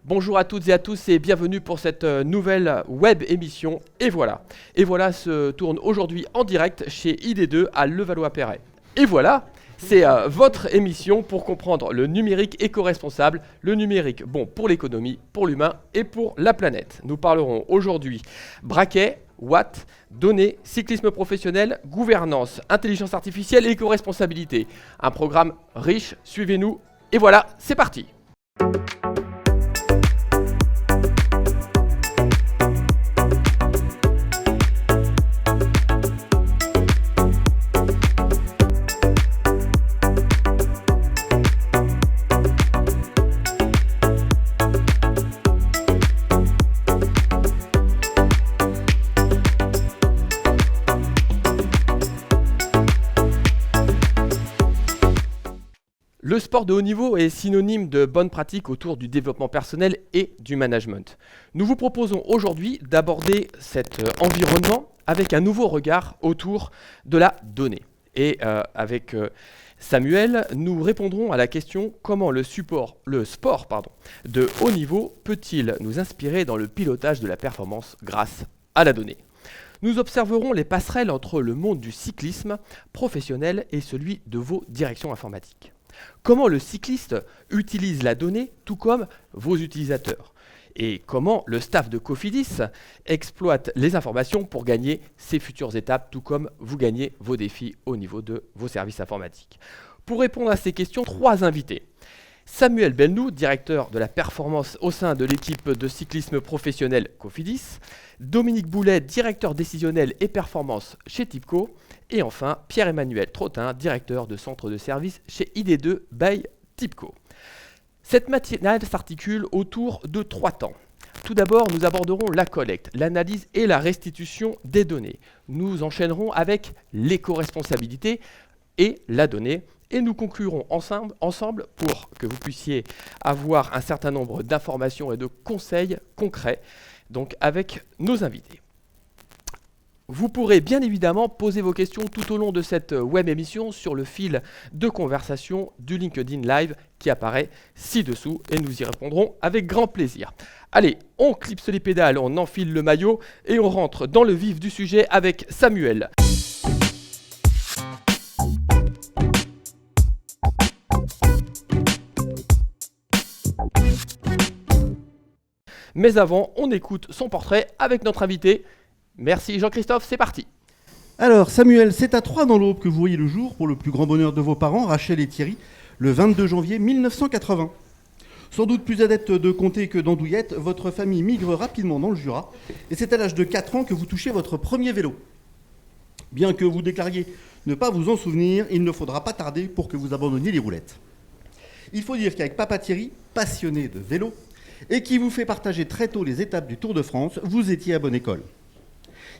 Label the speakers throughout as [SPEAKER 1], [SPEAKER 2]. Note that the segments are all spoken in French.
[SPEAKER 1] Bonjour à toutes et à tous et bienvenue pour cette nouvelle web émission. Et voilà se tourne aujourd'hui en direct chez ID2 à Levallois-Perret. Et voilà, c'est votre émission pour comprendre le numérique éco-responsable, le numérique bon pour l'économie, pour l'humain et pour la planète. Nous parlerons aujourd'hui braquet, Watt, données, cyclisme professionnel, gouvernance, intelligence artificielle et éco-responsabilité. Un programme riche, suivez-nous et voilà, c'est parti. Le sport de haut niveau est synonyme de bonnes pratiques autour du développement personnel et du management. Nous vous proposons aujourd'hui d'aborder cet environnement avec un nouveau regard autour de la donnée. Et avec Samuel, nous répondrons à la question comment le sport de haut niveau peut-il nous inspirer dans le pilotage de la performance grâce à la donnée. Nous observerons les passerelles entre le monde du cyclisme professionnel et celui de vos directions informatiques. Comment le cycliste utilise la donnée, tout comme vos utilisateurs. Et comment le staff de Cofidis exploite les informations pour gagner ses futures étapes, tout comme vous gagnez vos défis au niveau de vos services informatiques. Pour répondre à ces questions, 3 invités. Samuel Belnou, directeur de la performance au sein de l'équipe de cyclisme professionnel Cofidis. Dominique Boulet, directeur décisionnel et performance chez Tipco. Et enfin, Pierre-Emmanuel Trottin, directeur de centre de service chez ID2 by Tipco. Cette matinale s'articule autour de 3 temps. Tout d'abord, nous aborderons la collecte, l'analyse et la restitution des données. Nous enchaînerons avec l'éco-responsabilité et la donnée. Et nous conclurons ensemble pour que vous puissiez avoir un certain nombre d'informations et de conseils concrets donc avec nos invités. Vous pourrez bien évidemment poser vos questions tout au long de cette web émission sur le fil de conversation du LinkedIn Live qui apparaît ci-dessous et nous y répondrons avec grand plaisir. Allez, on clipse les pédales, on enfile le maillot et on rentre dans le vif du sujet avec Samuel. Mais avant, on écoute son portrait avec notre invité. Merci Jean-Christophe, c'est parti.
[SPEAKER 2] Alors Samuel, c'est à 3 dans l'Aube que vous voyez le jour pour le plus grand bonheur de vos parents, Rachel et Thierry, le 22 janvier 1980. Sans doute plus adepte de comté que d'andouillette, votre famille migre rapidement dans le Jura et c'est à l'âge de 4 ans que vous touchez votre premier vélo. Bien que vous déclariez ne pas vous en souvenir, il ne faudra pas tarder pour que vous abandonniez les roulettes. Il faut dire qu'avec papa Thierry, passionné de vélo, et qui vous fait partager très tôt les étapes du Tour de France, vous étiez à bonne école.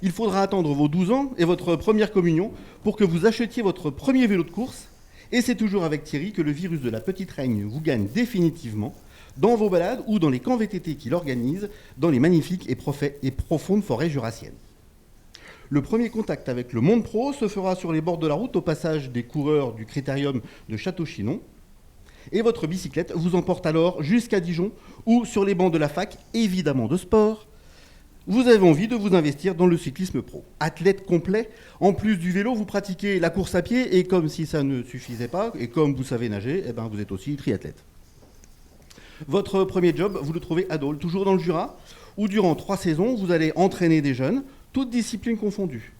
[SPEAKER 2] Il faudra attendre vos 12 ans et votre première communion pour que vous achetiez votre premier vélo de course, et c'est toujours avec Thierry que le virus de la petite règne vous gagne définitivement dans vos balades ou dans les camps VTT qu'il organise dans les magnifiques et profondes forêts jurassiennes. Le premier contact avec le monde pro se fera sur les bords de la route au passage des coureurs du Critérium de Château-Chinon. Et votre bicyclette vous emporte alors jusqu'à Dijon ou sur les bancs de la fac, évidemment de sport. Vous avez envie de vous investir dans le cyclisme pro. Athlète complet, en plus du vélo, vous pratiquez la course à pied et comme si ça ne suffisait pas, et comme vous savez nager, vous êtes aussi triathlète. Votre premier job, vous le trouvez à Dole, toujours dans le Jura, où durant 3 saisons, vous allez entraîner des jeunes, toutes disciplines confondues.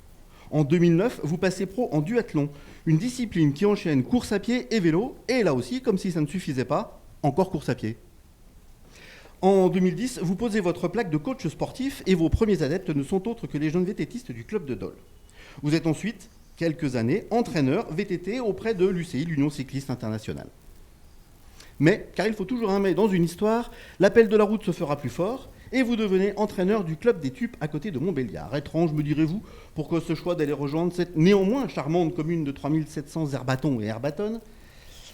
[SPEAKER 2] En 2009, vous passez pro en duathlon, une discipline qui enchaîne course à pied et vélo, et là aussi, comme si ça ne suffisait pas, encore course à pied. En 2010, vous posez votre plaque de coach sportif et vos premiers adeptes ne sont autres que les jeunes VTTistes du club de Dole. Vous êtes ensuite, quelques années, entraîneur VTT auprès de l'UCI, l'Union Cycliste Internationale. Mais, car il faut toujours un mais dans une histoire, l'appel de la route se fera plus fort et vous devenez entraîneur du club des Tupes à côté de Montbéliard. Étrange, me direz-vous, pourquoi ce choix d'aller rejoindre cette néanmoins charmante commune de 3700 herbatons et herbatonnes ?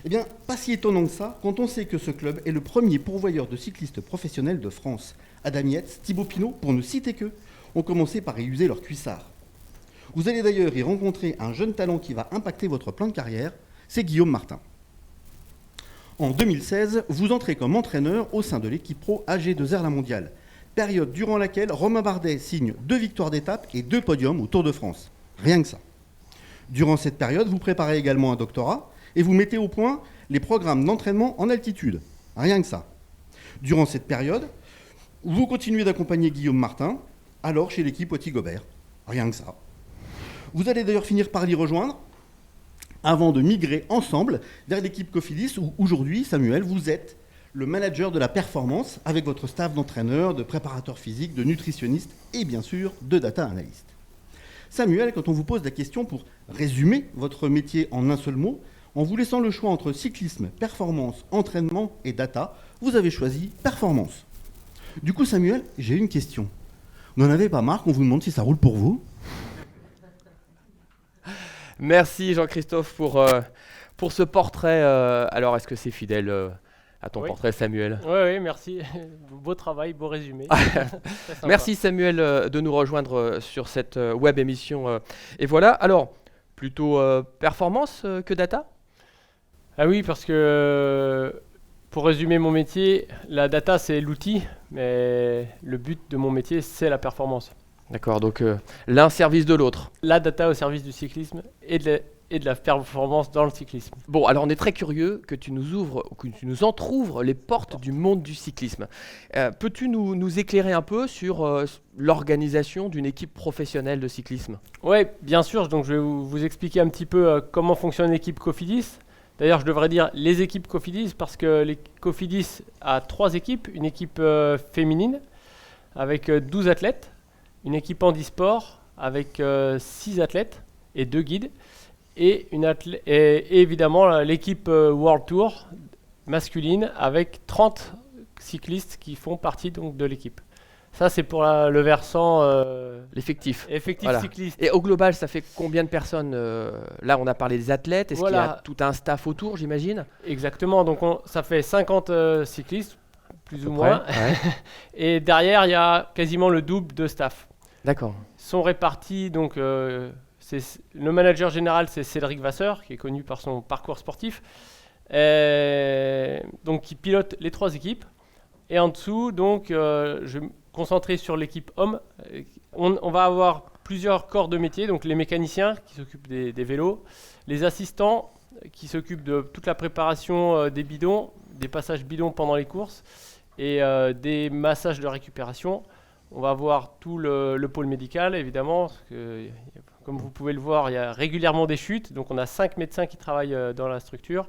[SPEAKER 2] Eh bien, pas si étonnant que ça, quand on sait que ce club est le premier pourvoyeur de cyclistes professionnels de France. Adam Yates, Thibaut Pinot, pour ne citer qu'eux, ont commencé par y user leur cuissard. Vous allez d'ailleurs y rencontrer un jeune talent qui va impacter votre plan de carrière, c'est Guillaume Martin. En 2016, vous entrez comme entraîneur au sein de l'équipe pro AG2R La Mondiale, période durant laquelle Romain Bardet signe 2 victoires d'étape et 2 podiums au Tour de France. Rien que ça. Durant cette période, vous préparez également un doctorat et vous mettez au point les programmes d'entraînement en altitude. Rien que ça. Durant cette période, vous continuez d'accompagner Guillaume Martin, alors chez l'équipe Poitiers-Gobert. Rien que ça. Vous allez d'ailleurs finir par l'y rejoindre avant de migrer ensemble vers l'équipe Cofidis où aujourd'hui, Samuel, vous êtes le manager de la performance avec votre staff d'entraîneurs, de préparateurs physiques, de nutritionnistes et bien sûr de data analystes. Samuel, quand on vous pose la question pour résumer votre métier en un seul mot, en vous laissant le choix entre cyclisme, performance, entraînement et data, vous avez choisi performance. Du coup, Samuel, j'ai une question. Vous n'en avez pas marre qu'on vous demande si ça roule pour vous ?
[SPEAKER 1] Merci Jean-Christophe pour ce portrait. Alors, est-ce que c'est fidèle à ton portrait, Samuel?
[SPEAKER 3] Oui, merci. Beau travail, beau résumé.
[SPEAKER 1] Merci Samuel de nous rejoindre sur cette web émission. Et voilà, alors, plutôt performance que data?
[SPEAKER 3] Ah oui, parce que pour résumer mon métier, la data c'est l'outil, mais le but de mon métier c'est la performance.
[SPEAKER 1] D'accord, donc l'un service de l'autre.
[SPEAKER 3] La data au service du cyclisme et de la performance dans le cyclisme.
[SPEAKER 1] Bon, alors on est très curieux que tu nous entrouvres les portes du monde du cyclisme. Peux-tu nous éclairer un peu sur l'organisation d'une équipe professionnelle de cyclisme?
[SPEAKER 3] Oui, bien sûr. Donc je vais vous expliquer un petit peu comment fonctionne l'équipe Cofidis. D'ailleurs, je devrais dire les équipes Cofidis parce que les Cofidis a 3 équipes. Une équipe féminine avec 12 athlètes, une équipe handisport avec 6 athlètes et 2 guides, et évidemment l'équipe World Tour masculine avec 30 cyclistes qui font partie donc, de l'équipe. Ça, c'est pour le versant
[SPEAKER 1] l'effectif.
[SPEAKER 3] Voilà. Cycliste.
[SPEAKER 1] Et au global, ça fait combien de personnes là, on a parlé des athlètes. Est-ce qu'il y a tout un staff autour, j'imagine?
[SPEAKER 3] Exactement. Donc, ça fait 50 cyclistes, plus ou moins.
[SPEAKER 1] Ouais.
[SPEAKER 3] Et derrière, il y a quasiment le double de staff.
[SPEAKER 1] D'accord.
[SPEAKER 3] Ils sont répartis. Donc, le manager général, c'est Cédric Vasseur, qui est connu par son parcours sportif. Donc, qui pilote les 3 équipes. Et en dessous, donc, je vais me concentrer sur l'équipe homme. On va avoir plusieurs corps de métier, donc les mécaniciens qui s'occupent des vélos, les assistants qui s'occupent de toute la préparation des bidons, des passages bidons pendant les courses et des massages de récupération. On va avoir tout le pôle médical, évidemment, parce que, comme vous pouvez le voir, il y a régulièrement des chutes, donc on a 5 médecins qui travaillent dans la structure.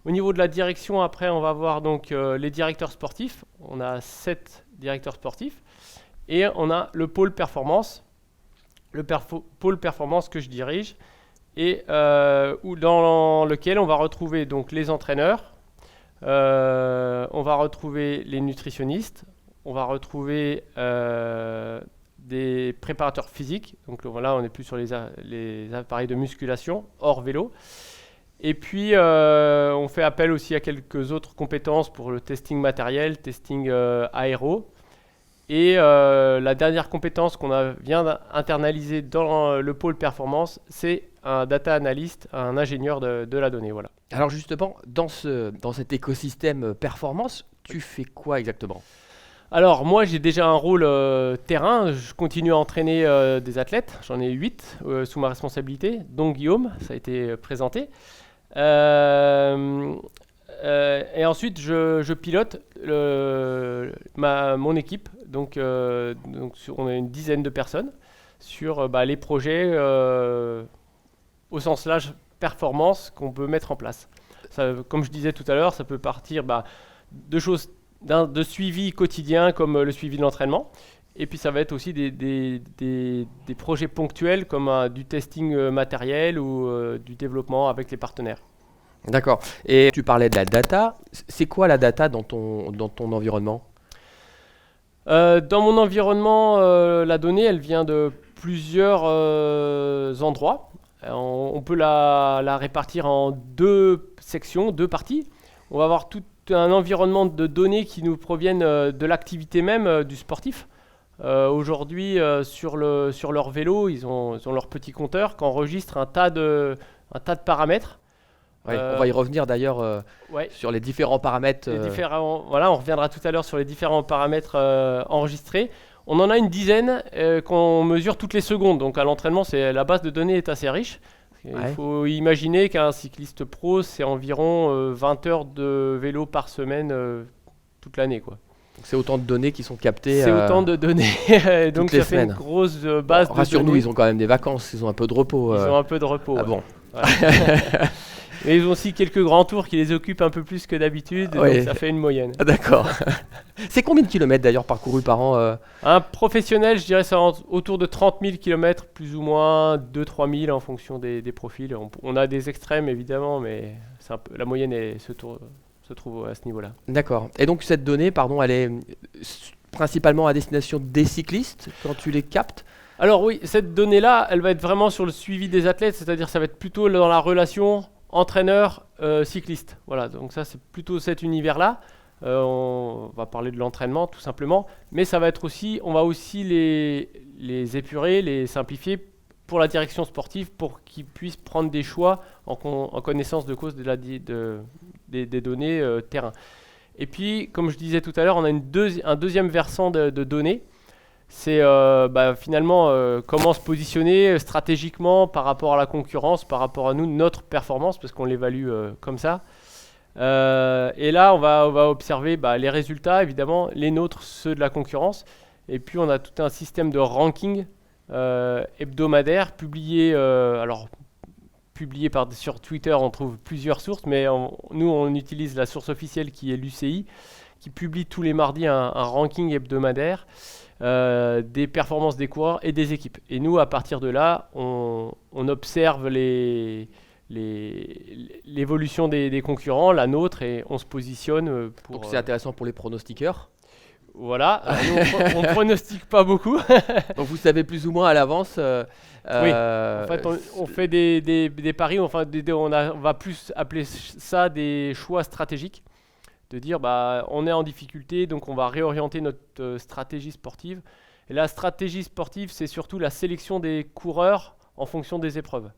[SPEAKER 3] Au niveau de la direction, après, on va voir donc les directeurs sportifs. On a 7 directeurs sportifs. Et on a le pôle performance, pôle performance que je dirige, et dans lequel on va retrouver donc les entraîneurs, on va retrouver les nutritionnistes, on va retrouver des préparateurs physiques. Donc là, on n'est plus sur les appareils de musculation, hors vélo. Et puis, on fait appel aussi à quelques autres compétences pour le testing matériel, testing aéro. Et la dernière compétence qu'on vient d'internaliser dans le pôle performance, c'est un data analyst, un ingénieur de la donnée. Voilà.
[SPEAKER 1] Alors justement, dans cet écosystème performance, tu fais quoi exactement?
[SPEAKER 3] Alors moi, j'ai déjà un rôle terrain. Je continue à entraîner des athlètes. J'en ai 8 sous ma responsabilité, dont Guillaume, ça a été présenté. Et ensuite, je pilote mon équipe. Donc on a une dizaine de personnes sur les projets au sens large performance qu'on peut mettre en place. Ça, comme je disais tout à l'heure, ça peut partir de choses de suivi quotidien comme le suivi de l'entraînement. Et puis ça va être aussi des projets ponctuels comme du testing matériel ou du développement avec les partenaires.
[SPEAKER 1] D'accord. Et tu parlais de la data. C'est quoi la data dans ton environnement?
[SPEAKER 3] Dans mon environnement, la donnée, elle vient de plusieurs endroits. On peut la répartir en 2 sections, 2 parties. On va avoir tout un environnement de données qui nous proviennent de l'activité même du sportif. Aujourd'hui, sur leur vélo, ils ont leur petit compteur qui enregistre un tas de paramètres.
[SPEAKER 1] Ouais, on va y revenir d'ailleurs
[SPEAKER 3] Ouais.
[SPEAKER 1] sur les différents paramètres.
[SPEAKER 3] Voilà, on reviendra tout à l'heure sur les différents paramètres enregistrés. On en a une dizaine qu'on mesure toutes les secondes. Donc à l'entraînement, la base de données est assez riche. Il faut imaginer qu'un cycliste pro, c'est environ 20 heures de vélo par semaine toute l'année, quoi.
[SPEAKER 1] Donc c'est autant de données qui sont captées.
[SPEAKER 3] C'est autant de données. Donc ça fait une grosse base de
[SPEAKER 1] rassure-nous,
[SPEAKER 3] données.
[SPEAKER 1] ils ont quand même des vacances, ils ont un peu de repos.
[SPEAKER 3] Ils ont un peu de repos.
[SPEAKER 1] Ah bon.
[SPEAKER 3] Voilà. Mais ils ont aussi quelques grands tours qui les occupent un peu plus que d'habitude, donc ça fait une moyenne.
[SPEAKER 1] Ah, d'accord. C'est combien de kilomètres d'ailleurs parcourus par an
[SPEAKER 3] Un professionnel, je dirais, c'est autour de 30 000 km, plus ou moins 2-3 000 en fonction des profils. On a des extrêmes évidemment, mais la moyenne se trouve à ce niveau-là.
[SPEAKER 1] D'accord. Et donc cette donnée, elle est principalement à destination des cyclistes quand tu les captes?
[SPEAKER 3] Alors oui, cette donnée-là, elle va être vraiment sur le suivi des athlètes, c'est-à-dire ça va être plutôt dans la relation entraîneur-cycliste. Voilà, donc ça c'est plutôt cet univers-là. On va parler de l'entraînement tout simplement, mais ça va être aussi, on va aussi les épurer, les simplifier pour la direction sportive, pour qu'ils puissent prendre des choix en connaissance de cause des données terrain. Et puis, comme je disais tout à l'heure, on a un deuxième versant de données. C'est finalement comment se positionner stratégiquement par rapport à la concurrence, par rapport à nous, notre performance, parce qu'on l'évalue comme ça. Et là, on va observer les résultats, évidemment, les nôtres, ceux de la concurrence. Et puis, on a tout un système de ranking hebdomadaire publié. Sur Twitter, on trouve plusieurs sources, mais nous, on utilise la source officielle qui est l'UCI, qui publie tous les mardis un ranking hebdomadaire des performances des coureurs et des équipes. Et nous, à partir de là, on observe l'évolution des concurrents, la nôtre, et on se positionne pour...
[SPEAKER 1] Donc c'est intéressant pour les pronostiqueurs.
[SPEAKER 3] Voilà, nous, on pronostique pas beaucoup.
[SPEAKER 1] Donc vous savez plus ou moins à l'avance.
[SPEAKER 3] Oui, en fait, on fait des paris, on va plus appeler ça des choix stratégiques. De dire on est en difficulté, donc on va réorienter notre stratégie sportive. Et la stratégie sportive, c'est surtout la sélection des coureurs en fonction des épreuves.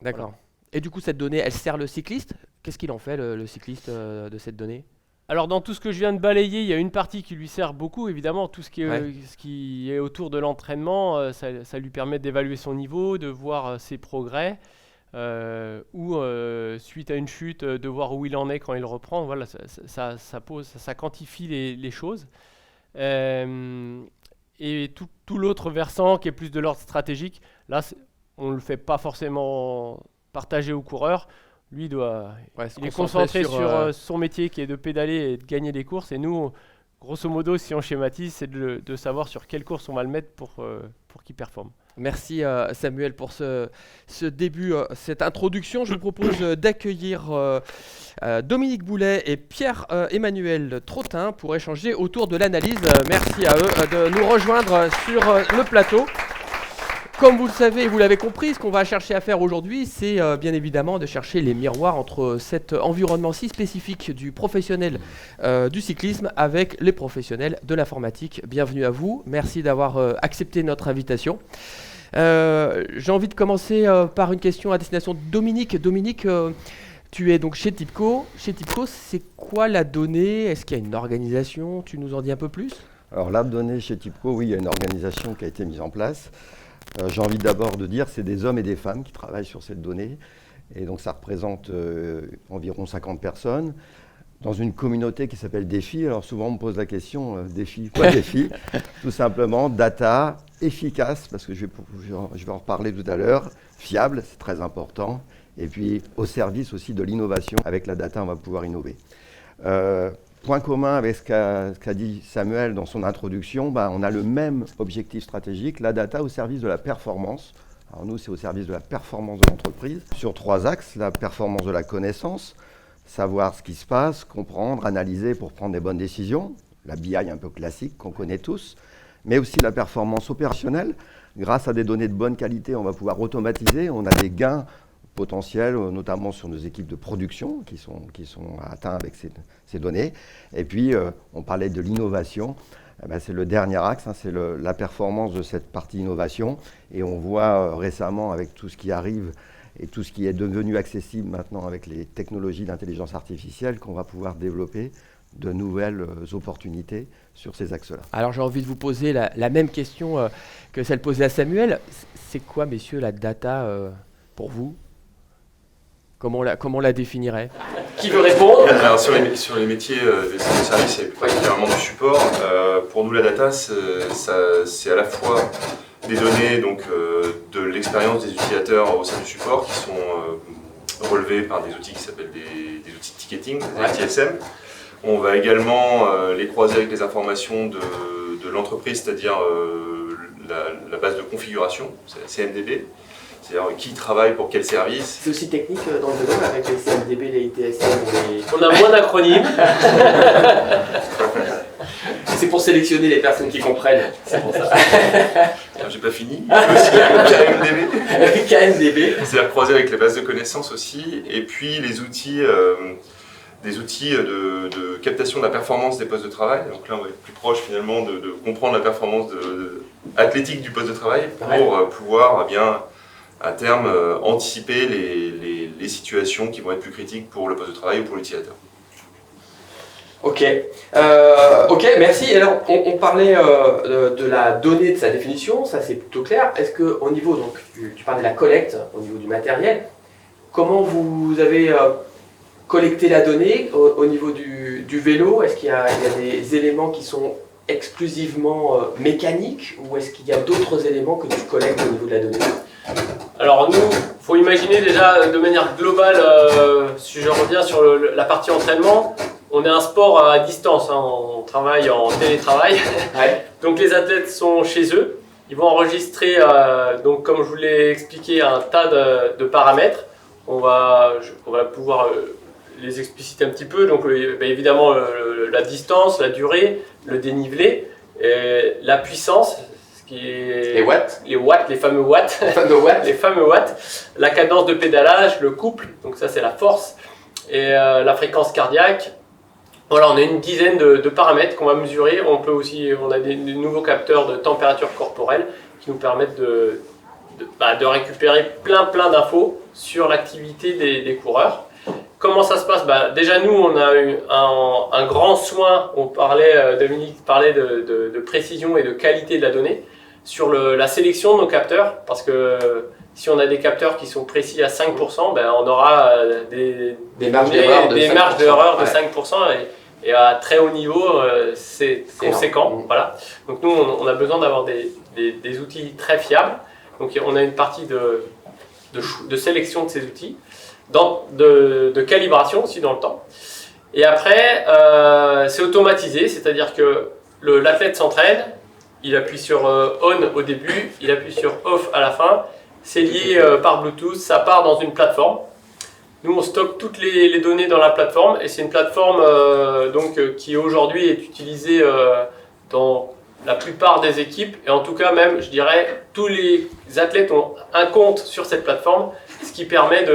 [SPEAKER 1] D'accord. Voilà. Et du coup, cette donnée, elle sert le cycliste? Qu'est-ce qu'il en fait, le cycliste, de cette donnée?
[SPEAKER 3] Alors, dans tout ce que je viens de balayer, il y a une partie qui lui sert beaucoup, évidemment. Tout ce qui est autour de l'entraînement, ça lui permet d'évaluer son niveau, de voir ses progrès. Ou suite à une chute, de voir où il en est quand il reprend. Voilà, ça quantifie les choses. Et tout l'autre versant qui est plus de l'ordre stratégique, là, on ne le fait pas forcément partager au coureur. Lui, il est concentré sur son métier qui est de pédaler et de gagner des courses. Et nous, grosso modo, si on schématise, c'est de savoir sur quelle course on va le mettre pour qu'il performe.
[SPEAKER 1] Merci Samuel pour ce début, cette introduction. Je vous propose d'accueillir Dominique Boulet et Pierre-Emmanuel Trottin pour échanger autour de l'analyse. Merci à eux de nous rejoindre sur le plateau. Comme vous le savez, vous l'avez compris, ce qu'on va chercher à faire aujourd'hui, c'est bien évidemment de chercher les miroirs entre cet environnement si spécifique du professionnel du cyclisme avec les professionnels de l'informatique. Bienvenue à vous, merci d'avoir accepté notre invitation. J'ai envie de commencer par une question à destination de Dominique. Dominique, tu es donc chez Tipco. Chez Tipco, c'est quoi la donnée? Est-ce qu'il y a une organisation? Tu nous en dis un peu plus?
[SPEAKER 4] Alors la donnée chez Tipco, oui, il y a une organisation qui a été mise en place. J'ai envie d'abord de dire que c'est des hommes et des femmes qui travaillent sur cette donnée. Et donc ça représente environ 50 personnes dans une communauté qui s'appelle Défi. Alors souvent on me pose la question, Défi, quoi Défi? Tout simplement, data efficace, parce que je vais en reparler tout à l'heure, fiable, c'est très important. Et puis au service aussi de l'innovation. Avec la data, on va pouvoir innover. Point commun avec ce qu'a dit Samuel dans son introduction, on a le même objectif stratégique, la data au service de la performance. Alors nous, c'est au service de la performance de l'entreprise, sur 3 axes, la performance de la connaissance, savoir ce qui se passe, comprendre, analyser pour prendre des bonnes décisions, la BI un peu classique qu'on connaît tous, mais aussi la performance opérationnelle. Grâce à des données de bonne qualité, on va pouvoir automatiser, on a des gains potentiels, notamment sur nos équipes de production qui sont atteints avec ces données. Et puis, on parlait de l'innovation. C'est le dernier axe, c'est la performance de cette partie innovation. Et on voit récemment, avec tout ce qui arrive et tout ce qui est devenu accessible maintenant avec les technologies d'intelligence artificielle, qu'on va pouvoir développer de nouvelles opportunités sur ces axes-là.
[SPEAKER 1] Alors j'ai envie de vous poser la même question que celle posée à Samuel. C'est quoi, messieurs, la data pour vous? Comment on la définirait? Qui veut répondre?
[SPEAKER 5] Alors sur les métiers des services et plus particulièrement du support, pour nous la data c'est à la fois des données donc, de l'expérience des utilisateurs au sein du support qui sont relevées par des outils qui s'appellent des outils de ticketing, des ITSM. On va également les croiser avec les informations de l'entreprise, c'est-à-dire la base de configuration, c'est la CMDB. C'est-à-dire qui travaille pour quel service.
[SPEAKER 1] C'est aussi technique dans le domaine avec les CMDB, les ITSM.
[SPEAKER 3] On a moins d'acronymes.
[SPEAKER 1] C'est pour sélectionner les personnes qui comprennent. C'est pour ça.
[SPEAKER 5] J'ai pas fini. Aussi KMDB.
[SPEAKER 1] KMDB.
[SPEAKER 5] C'est-à-dire croiser avec les bases de connaissances aussi. Et puis les outils, des outils de captation de la performance des postes de travail. Donc là, on va être plus proche finalement de comprendre la performance athlétique du poste de travail pour pouvoir bien à terme anticiper les situations qui vont être plus critiques pour le poste de travail ou pour l'utilisateur.
[SPEAKER 1] Ok, merci. Alors, on parlait de la donnée, de sa définition, ça c'est plutôt clair. Est-ce qu'au niveau, donc, tu parlais de la collecte, au niveau du matériel, comment vous avez collecté la donnée au niveau du vélo? Est-ce qu'il y a des éléments qui sont exclusivement mécaniques ou est-ce qu'il y a d'autres éléments que tu collectes au niveau de la donnée?
[SPEAKER 3] Alors nous, il faut imaginer déjà de manière globale, si je reviens sur la partie entraînement, on est un sport à distance, hein, on travaille en télétravail,
[SPEAKER 1] Ouais.
[SPEAKER 3] Donc les athlètes sont chez eux, ils vont enregistrer, donc comme je vous l'ai expliqué, un tas de paramètres, on va pouvoir les expliciter un petit peu, donc évidemment la distance, la durée, le dénivelé, la puissance,
[SPEAKER 1] Les watts.
[SPEAKER 3] les fameux watts, les fameux watts, la cadence de pédalage, le couple, donc ça c'est la force, et la fréquence cardiaque. Voilà, on a une dizaine de paramètres qu'on va mesurer. On a des nouveaux capteurs de température corporelle qui nous permettent de récupérer plein d'infos sur l'activité des coureurs. Comment ça se passe? Déjà nous, on a eu un grand soin, Dominique parlait de précision et de qualité de la donnée, sur la sélection de nos capteurs, parce que si on a des capteurs qui sont précis à 5%, on aura des
[SPEAKER 1] marges d'erreur de
[SPEAKER 3] 5%, et à très haut niveau, c'est conséquent. Voilà. Donc nous, on a besoin d'avoir des outils très fiables. Donc on a une partie de sélection de ces outils, de calibration aussi dans le temps. Et après, c'est automatisé, c'est-à-dire que l'athlète s'entraîne, il appuie sur on au début, il appuie sur off à la fin. C'est lié par Bluetooth, ça part dans une plateforme. Nous, on stocke toutes les données dans la plateforme et c'est une plateforme qui aujourd'hui est utilisée dans la plupart des équipes. Et en tout cas, même, je dirais, tous les athlètes ont un compte sur cette plateforme, ce qui permet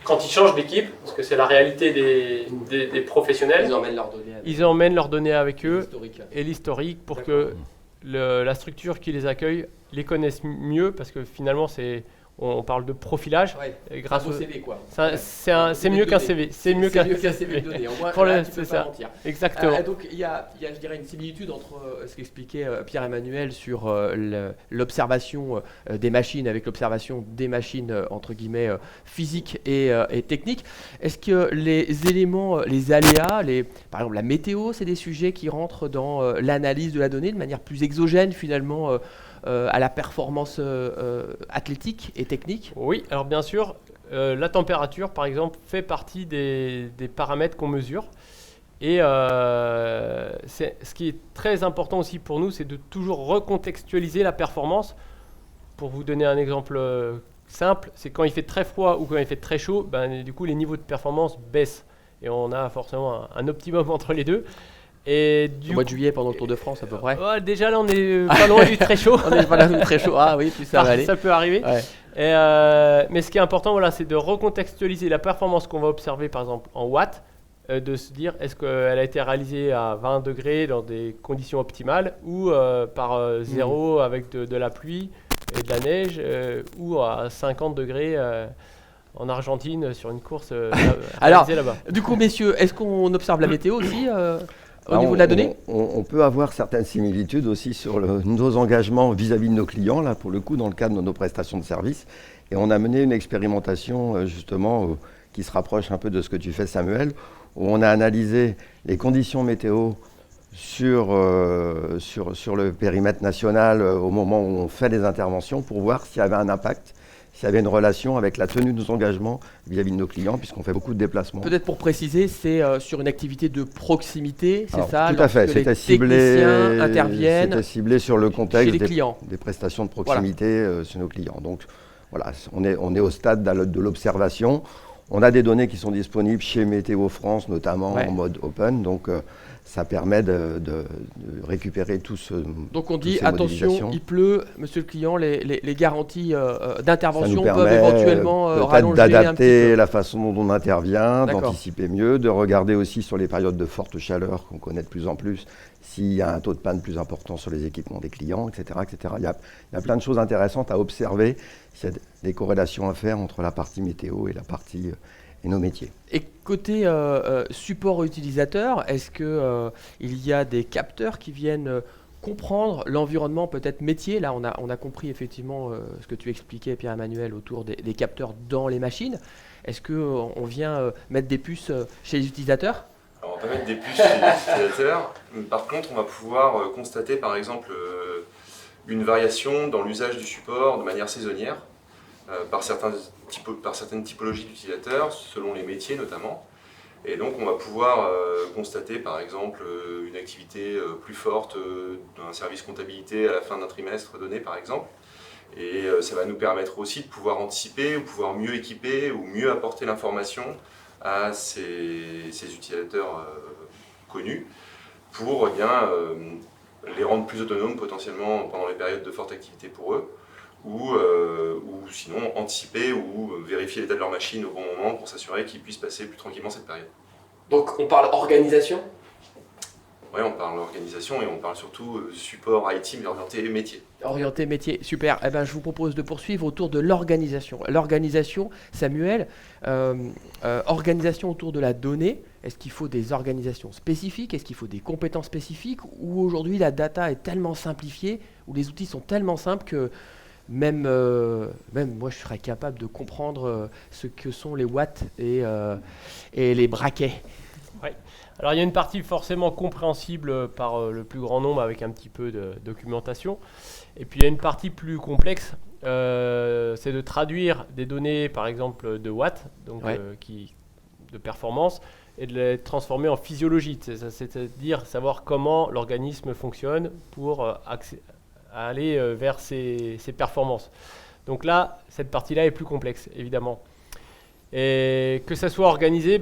[SPEAKER 3] quand ils changent d'équipe, parce que c'est la réalité des professionnels,
[SPEAKER 1] Ils emmènent leurs données
[SPEAKER 3] leurs données avec eux
[SPEAKER 1] historiques.
[SPEAKER 3] et l'historique pour que la structure qui les accueille les connaisse mieux, parce que finalement, on parle de profilage.
[SPEAKER 1] Ouais.
[SPEAKER 3] Et grâce
[SPEAKER 1] au
[SPEAKER 3] au
[SPEAKER 1] CV, quoi.
[SPEAKER 3] c'est mieux qu'un CV. C'est mieux qu'un
[SPEAKER 1] CV de données. Au moins,
[SPEAKER 3] Pour
[SPEAKER 1] là,
[SPEAKER 3] le-
[SPEAKER 1] tu
[SPEAKER 3] c'est
[SPEAKER 1] peux
[SPEAKER 3] ça.
[SPEAKER 1] pas mentir.
[SPEAKER 3] Exactement.
[SPEAKER 1] Donc il y a, je dirais, une similitude entre ce qu'expliquait Pierre-Emmanuel sur l'observation des machines avec l'observation des machines entre guillemets physiques et techniques. Est-ce que les éléments, les aléas, par exemple la météo, c'est des sujets qui rentrent dans l'analyse de la donnée de manière plus exogène finalement à la performance athlétique et technique?
[SPEAKER 3] Oui, alors bien sûr, la température, par exemple, fait partie des paramètres qu'on mesure. Et ce qui est très important aussi pour nous, c'est de toujours recontextualiser la performance. Pour vous donner un exemple simple, c'est quand il fait très froid ou quand il fait très chaud, du coup les niveaux de performance baissent. Et on a forcément un optimum entre les deux. Et
[SPEAKER 1] Au mois de juillet pendant le Tour de France à peu près.
[SPEAKER 3] déjà là on est pas loin du très chaud.
[SPEAKER 1] On est pas là du très chaud. Ah oui, plus ça va aller.
[SPEAKER 3] Ça peut arriver.
[SPEAKER 1] Ouais.
[SPEAKER 3] Mais ce qui est important, c'est de recontextualiser la performance qu'on va observer, par exemple en watts, de se dire est-ce qu'elle a été réalisée à 20 degrés dans des conditions optimales ou par zéro avec de la pluie et de la neige ou à 50 degrés en Argentine sur une course
[SPEAKER 1] Alors,
[SPEAKER 3] réalisée là-bas.
[SPEAKER 1] Du coup, messieurs, est-ce qu'on observe la météo aussi au niveau de la donnée?
[SPEAKER 4] On peut avoir certaines similitudes aussi sur nos engagements vis-à-vis de nos clients, là pour le coup, dans le cadre de nos prestations de services. Et on a mené une expérimentation justement qui se rapproche un peu de ce que tu fais, Samuel, où on a analysé les conditions météo sur le périmètre national au moment où on fait les interventions pour voir s'il y avait un impact, s'il y avait une relation avec la tenue de nos engagements vis-à-vis de nos clients, puisqu'on fait beaucoup de déplacements.
[SPEAKER 1] Peut-être pour préciser, c'est sur une activité de proximité, c'est
[SPEAKER 4] Alors,
[SPEAKER 1] ça?
[SPEAKER 4] Tout à fait,
[SPEAKER 1] c'était interviennent
[SPEAKER 4] c'était ciblé sur le contexte
[SPEAKER 1] chez les clients.
[SPEAKER 4] des prestations de proximité chez nos clients. Donc voilà, on est au stade de l'observation. On a des données qui sont disponibles chez Météo France, notamment en mode open, donc ça permet de récupérer tout ce.
[SPEAKER 1] Donc on dit attention, il pleut, monsieur le client, les garanties d'intervention peuvent éventuellement rallonger
[SPEAKER 4] d'adapter la façon dont on intervient, d'anticiper mieux, de regarder aussi sur les périodes de forte chaleur qu'on connaît de plus en plus, s'il y a un taux de panne plus important sur les équipements des clients, etc. etc. Il y a plein de choses intéressantes à observer, s'il y a des corrélations à faire entre la partie météo et la partie et nos métiers.
[SPEAKER 1] Et côté support utilisateur, est-ce qu'il y a des capteurs qui viennent comprendre l'environnement peut-être métier? Là, on a compris effectivement ce que tu expliquais, Pierre-Emmanuel, autour des capteurs dans les machines. Est-ce qu'on vient mettre des puces chez les utilisateurs?
[SPEAKER 5] Alors, on va mettre des puces chez les utilisateurs. Par contre, on va pouvoir constater par exemple une variation dans l'usage du support de manière saisonnière par certaines typologies d'utilisateurs, selon les métiers notamment. Et donc on va pouvoir constater par exemple une activité plus forte d'un service comptabilité à la fin d'un trimestre donné par exemple. Et ça va nous permettre aussi de pouvoir anticiper ou pouvoir mieux équiper ou mieux apporter l'information à ces utilisateurs connus pour les rendre plus autonomes potentiellement pendant les périodes de forte activité pour eux. Ou sinon anticiper ou vérifier l'état de leur machine au bon moment pour s'assurer qu'ils puissent passer plus tranquillement cette période.
[SPEAKER 1] Donc on parle organisation?
[SPEAKER 5] Oui, on parle organisation et on parle surtout support IT mais orienté métier.
[SPEAKER 1] Orienté métier, super. Eh ben, je vous propose de poursuivre autour de l'organisation. L'organisation, Samuel, organisation autour de la donnée. Est-ce qu'il faut des organisations spécifiques? Est-ce qu'il faut des compétences spécifiques? Ou aujourd'hui la data est tellement simplifiée, ou les outils sont tellement simples que même moi, je serais capable de comprendre ce que sont les watts et les braquets.
[SPEAKER 3] Ouais. Alors, il y a une partie forcément compréhensible par le plus grand nombre avec un petit peu de documentation. Et puis, il y a une partie plus complexe, c'est de traduire des données, par exemple, de watts, donc de performance, et de les transformer en physiologie. C'est-à-dire savoir comment l'organisme fonctionne pour aller vers ces performances. Donc là, cette partie-là est plus complexe, évidemment. Et que ça soit organisé,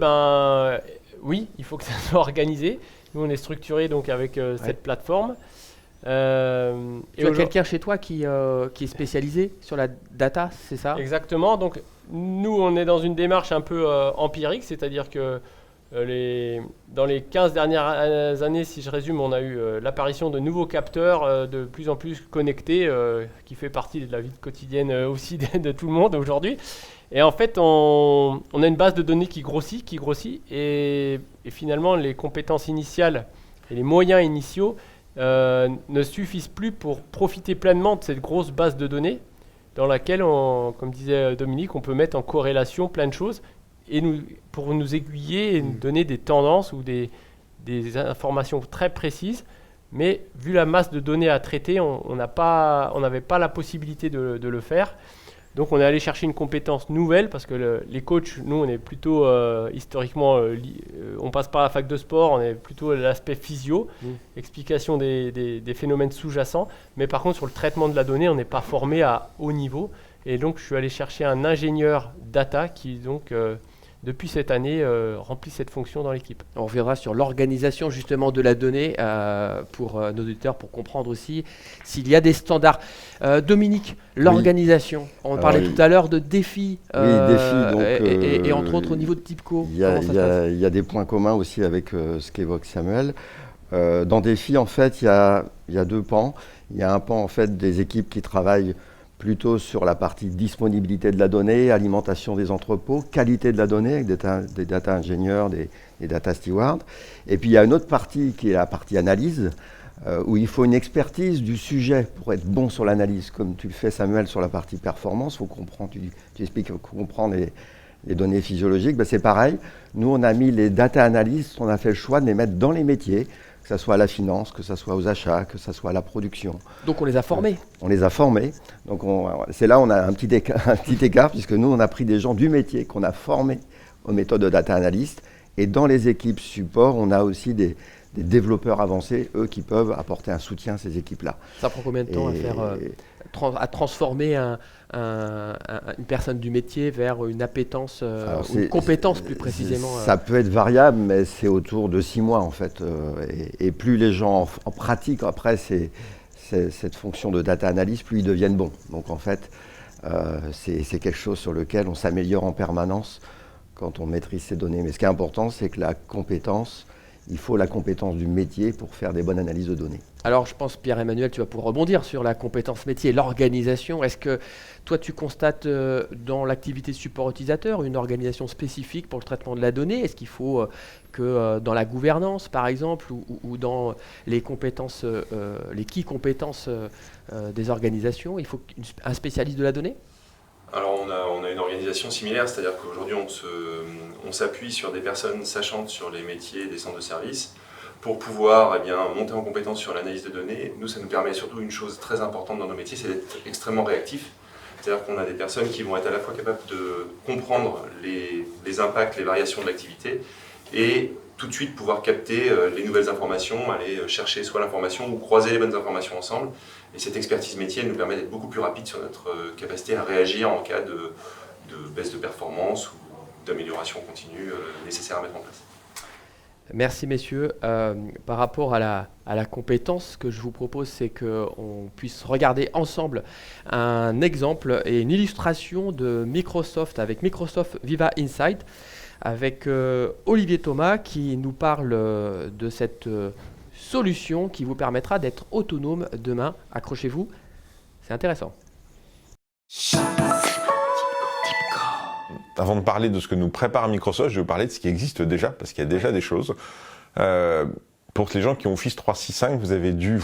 [SPEAKER 3] oui, il faut que ça soit organisé. Nous, on est structuré donc avec cette plateforme.
[SPEAKER 1] Tu as quelqu'un chez toi qui est spécialisé sur la data, c'est ça?
[SPEAKER 3] Exactement. Donc, nous, on est dans une démarche un peu empirique, c'est-à-dire que dans les 15 dernières années, si je résume, on a eu l'apparition de nouveaux capteurs de plus en plus connectés, qui fait partie de la vie quotidienne aussi de tout le monde aujourd'hui. Et en fait, on a une base de données qui grossit, et finalement, les compétences initiales et les moyens initiaux ne suffisent plus pour profiter pleinement de cette grosse base de données dans laquelle, comme disait Dominique, on peut mettre en corrélation plein de choses pour nous aiguiller et nous donner des tendances ou des informations très précises. Mais vu la masse de données à traiter, on n'avait pas la possibilité de le faire. Donc on est allé chercher une compétence nouvelle parce que les coachs, nous on est plutôt historiquement, on passe par la fac de sport, on est plutôt l'aspect physio, explication des phénomènes sous-jacents. Mais par contre sur le traitement de la donnée, on n'est pas formé à haut niveau. Et donc je suis allé chercher un ingénieur data qui donc depuis cette année remplit cette fonction dans l'équipe.
[SPEAKER 1] On reviendra sur l'organisation justement de la donnée pour nos auditeurs pour comprendre aussi s'il y a des standards. Dominique, l'organisation, on parlait tout à l'heure de défis,
[SPEAKER 4] défis donc,
[SPEAKER 1] et entre autres au niveau de TIPCO.
[SPEAKER 4] Il y a des points communs aussi avec ce qu'évoque Samuel. Dans défis, en fait, il y a deux pans. Il y a un pan en fait des équipes qui travaillent plutôt sur la partie disponibilité de la donnée, alimentation des entrepôts, qualité de la donnée avec des data ingénieurs, des data stewards. Et puis il y a une autre partie qui est la partie analyse, où il faut une expertise du sujet pour être bon sur l'analyse, comme tu le fais Samuel sur la partie performance. Faut comprendre, tu expliques qu'il faut comprendre les données physiologiques. Ben, c'est pareil, nous on a mis les data analystes, on a fait le choix de les mettre dans les métiers, que ce soit à la finance, que ce soit aux achats, que ce soit à la production.
[SPEAKER 1] Donc on les a formés.
[SPEAKER 4] On les a formés. Donc c'est là où on a un petit écart, puisque nous on a pris des gens du métier qu'on a formés aux méthodes de data analyst. Et dans les équipes support, on a aussi des développeurs avancés, eux, qui peuvent apporter un soutien à ces équipes-là.
[SPEAKER 1] Ça prend combien de temps à transformer une personne du métier vers une appétence, ou une compétence plus précisément
[SPEAKER 4] Ça peut être variable, mais c'est autour de 6 mois en fait. Et plus les gens en pratiquent, après cette fonction de data analyst, plus ils deviennent bons. Donc en fait, c'est quelque chose sur lequel on s'améliore en permanence quand on maîtrise ces données. Mais ce qui est important, c'est que il faut la compétence du métier pour faire des bonnes analyses de données.
[SPEAKER 1] Alors je pense, Pierre-Emmanuel, tu vas pouvoir rebondir sur la compétence métier, l'organisation. Est-ce que toi tu constates dans l'activité support utilisateur une organisation spécifique pour le traitement de la donnée? Est-ce qu'il faut que dans la gouvernance par exemple ou dans les compétences, les key compétences des organisations, il faut un spécialiste de la donnée?
[SPEAKER 5] Alors on a une organisation similaire, c'est-à-dire qu'aujourd'hui on s'appuie sur des personnes sachantes sur les métiers des centres de services pour pouvoir monter en compétence sur l'analyse de données. Nous, ça nous permet surtout une chose très importante dans nos métiers, c'est d'être extrêmement réactif. C'est-à-dire qu'on a des personnes qui vont être à la fois capables de comprendre les impacts, les variations de l'activité et tout de suite pouvoir capter les nouvelles informations, aller chercher soit l'information ou croiser les bonnes informations ensemble. Et cette expertise métier nous permet d'être beaucoup plus rapide sur notre capacité à réagir en cas de baisse de performance ou d'amélioration continue nécessaire à mettre en place.
[SPEAKER 1] Merci messieurs. Par rapport à la compétence, ce que je vous propose, c'est qu'on puisse regarder ensemble un exemple et une illustration de Microsoft avec Microsoft Viva Insight, avec Olivier Thomas qui nous parle de cette solution qui vous permettra d'être autonome demain. Accrochez-vous, c'est intéressant.
[SPEAKER 6] Avant de parler de ce que nous prépare Microsoft, je vais vous parler de ce qui existe déjà, parce qu'il y a déjà des choses. Pour les gens qui ont Office 365, vous avez dû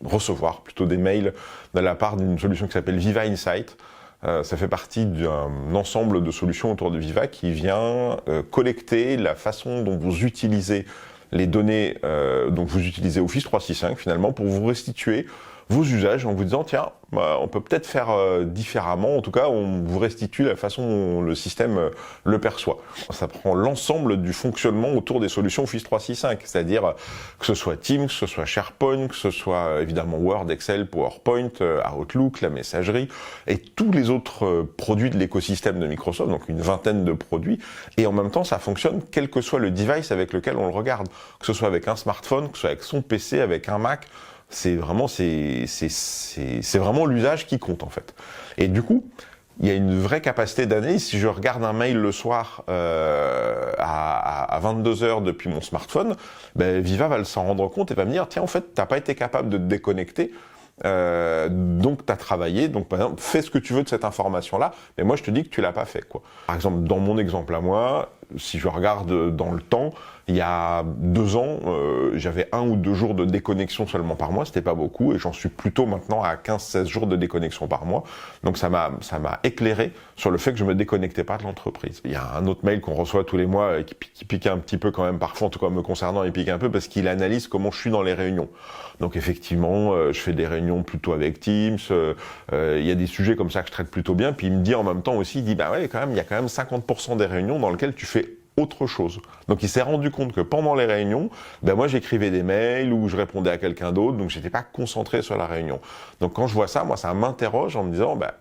[SPEAKER 6] recevoir plutôt des mails de la part d'une solution qui s'appelle Viva Insight. Ça fait partie d'un ensemble de solutions autour de Viva qui vient collecter la façon dont vous utilisez les données dont vous utilisez Office 365 finalement pour vous restituer vos usages en vous disant tiens, on peut peut-être faire différemment, en tout cas on vous restitue la façon dont le système le perçoit. Ça prend l'ensemble du fonctionnement autour des solutions Office 365, c'est-à-dire que ce soit Teams, que ce soit SharePoint, que ce soit évidemment Word, Excel, PowerPoint, Outlook, la messagerie et tous les autres produits de l'écosystème de Microsoft, donc une vingtaine de produits, et en même temps ça fonctionne quel que soit le device avec lequel on le regarde, que ce soit avec un smartphone, que ce soit avec son PC, avec un Mac. C'est vraiment l'usage qui compte en fait. Et du coup, il y a une vraie capacité d'analyse. Si je regarde un mail le soir à 22h depuis mon smartphone, ben, Viva va s'en rendre compte et va me dire tiens, en fait, t'as pas été capable de te déconnecter. Donc tu as travaillé, donc par exemple fais ce que tu veux de cette information-là, mais moi je te dis que tu l'as pas fait quoi. Par exemple dans mon exemple à moi, si je regarde dans le temps, il y a 2 ans, j'avais 1 ou 2 jours de déconnexion seulement par mois, c'était pas beaucoup, et j'en suis plutôt maintenant à 15-16 jours de déconnexion par mois. Donc ça m'a éclairé sur le fait que je me déconnectais pas de l'entreprise. Il y a un autre mail qu'on reçoit tous les mois qui pique un petit peu quand même parfois, en tout cas me concernant, il pique un peu parce qu'il analyse comment je suis dans les réunions. Donc effectivement, je fais des réunions plutôt avec Teams, il y a des sujets comme ça que je traite plutôt bien, puis il me dit en même temps aussi, il dit bah ouais, quand même, il y a quand même 50% des réunions dans lesquelles tu fais autre chose. Donc il s'est rendu compte que pendant les réunions, ben moi j'écrivais des mails ou je répondais à quelqu'un d'autre, donc j'étais pas concentré sur la réunion. Donc quand je vois ça, moi ça m'interroge en me disant ben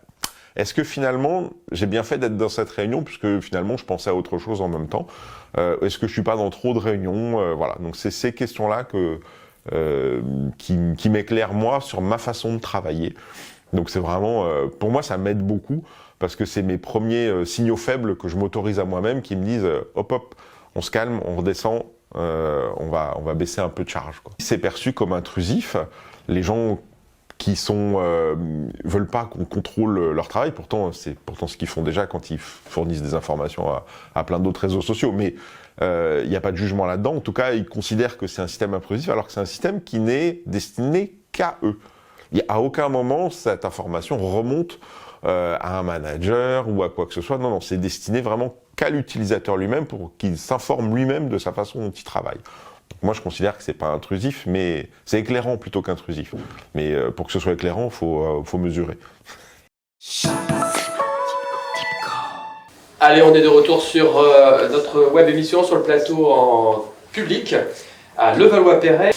[SPEAKER 6] est-ce que finalement j'ai bien fait d'être dans cette réunion puisque finalement je pensais à autre chose en même temps. Est-ce que je suis pas dans trop de réunions, voilà. Donc c'est ces questions-là qui m'éclairent moi sur ma façon de travailler. Donc c'est vraiment, pour moi ça m'aide beaucoup. Parce que c'est mes premiers signaux faibles que je m'autorise à moi-même qui me disent hop, on se calme, on redescend, on va baisser un peu de charge, quoi. C'est perçu comme intrusif. Les gens qui veulent pas qu'on contrôle leur travail. Pourtant, c'est ce qu'ils font déjà quand ils fournissent des informations à plein d'autres réseaux sociaux. Mais il n'y a pas de jugement là-dedans. En tout cas, ils considèrent que c'est un système intrusif, alors que c'est un système qui n'est destiné qu'à eux. À aucun moment, cette information remonte à un manager ou à quoi que ce soit. Non, c'est destiné vraiment qu'à l'utilisateur lui-même pour qu'il s'informe lui-même de sa façon dont il travaille. Donc moi, je considère que c'est pas intrusif, mais c'est éclairant plutôt qu'intrusif. Mais pour que ce soit éclairant, faut mesurer.
[SPEAKER 1] Allez, on est de retour sur notre web émission sur le plateau en public à Levallois-Perret.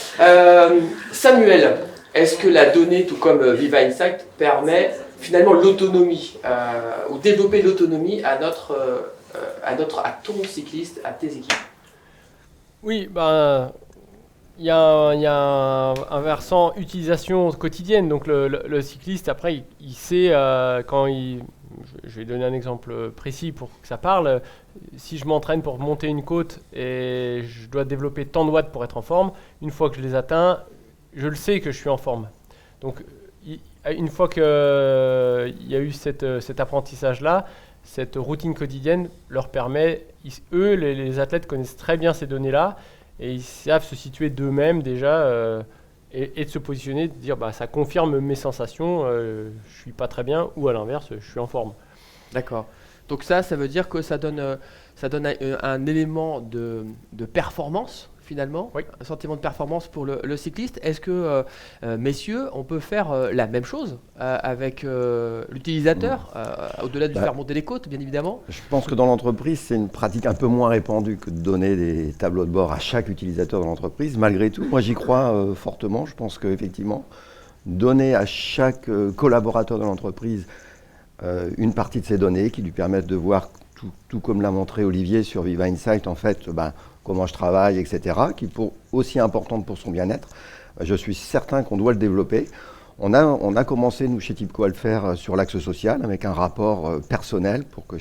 [SPEAKER 1] Samuel, est-ce que la donnée, tout comme Viva Insight, permet finalement l'autonomie ou développer l'autonomie à ton cycliste, à tes équipes?
[SPEAKER 3] Oui, il y a un versant utilisation quotidienne. Donc le cycliste, après, il sait quand il... Je vais donner un exemple précis pour que ça parle. Si je m'entraîne pour monter une côte et je dois développer tant de watts pour être en forme, une fois que je les atteins, je le sais que je suis en forme. Donc une fois qu'il y a eu cet apprentissage-là, cette routine quotidienne leur permet, eux, les athlètes connaissent très bien ces données-là et ils savent se situer d'eux-mêmes déjà et de se positionner, de dire ça confirme mes sensations, je suis pas très bien, ou à l'inverse, je suis en forme.
[SPEAKER 1] D'accord. Donc ça veut dire que ça donne un élément de performance finalement,
[SPEAKER 3] oui.
[SPEAKER 1] Un sentiment de performance pour le cycliste. Est-ce que, messieurs, on peut faire la même chose avec l'utilisateur, au-delà de faire monter les côtes, bien évidemment?
[SPEAKER 4] Je pense que dans l'entreprise, c'est une pratique un peu moins répandue que de donner des tableaux de bord à chaque utilisateur de l'entreprise. Malgré tout, moi j'y crois fortement. Je pense qu'effectivement, donner à chaque collaborateur de l'entreprise une partie de ses données qui lui permettent de voir, tout comme l'a montré Olivier sur Viva Insight, en fait, comment je travaille, etc., qui est aussi importante pour son bien-être. Je suis certain qu'on doit le développer. On a commencé, nous, chez TIBCO, à le faire sur l'axe social, avec un rapport personnel pour que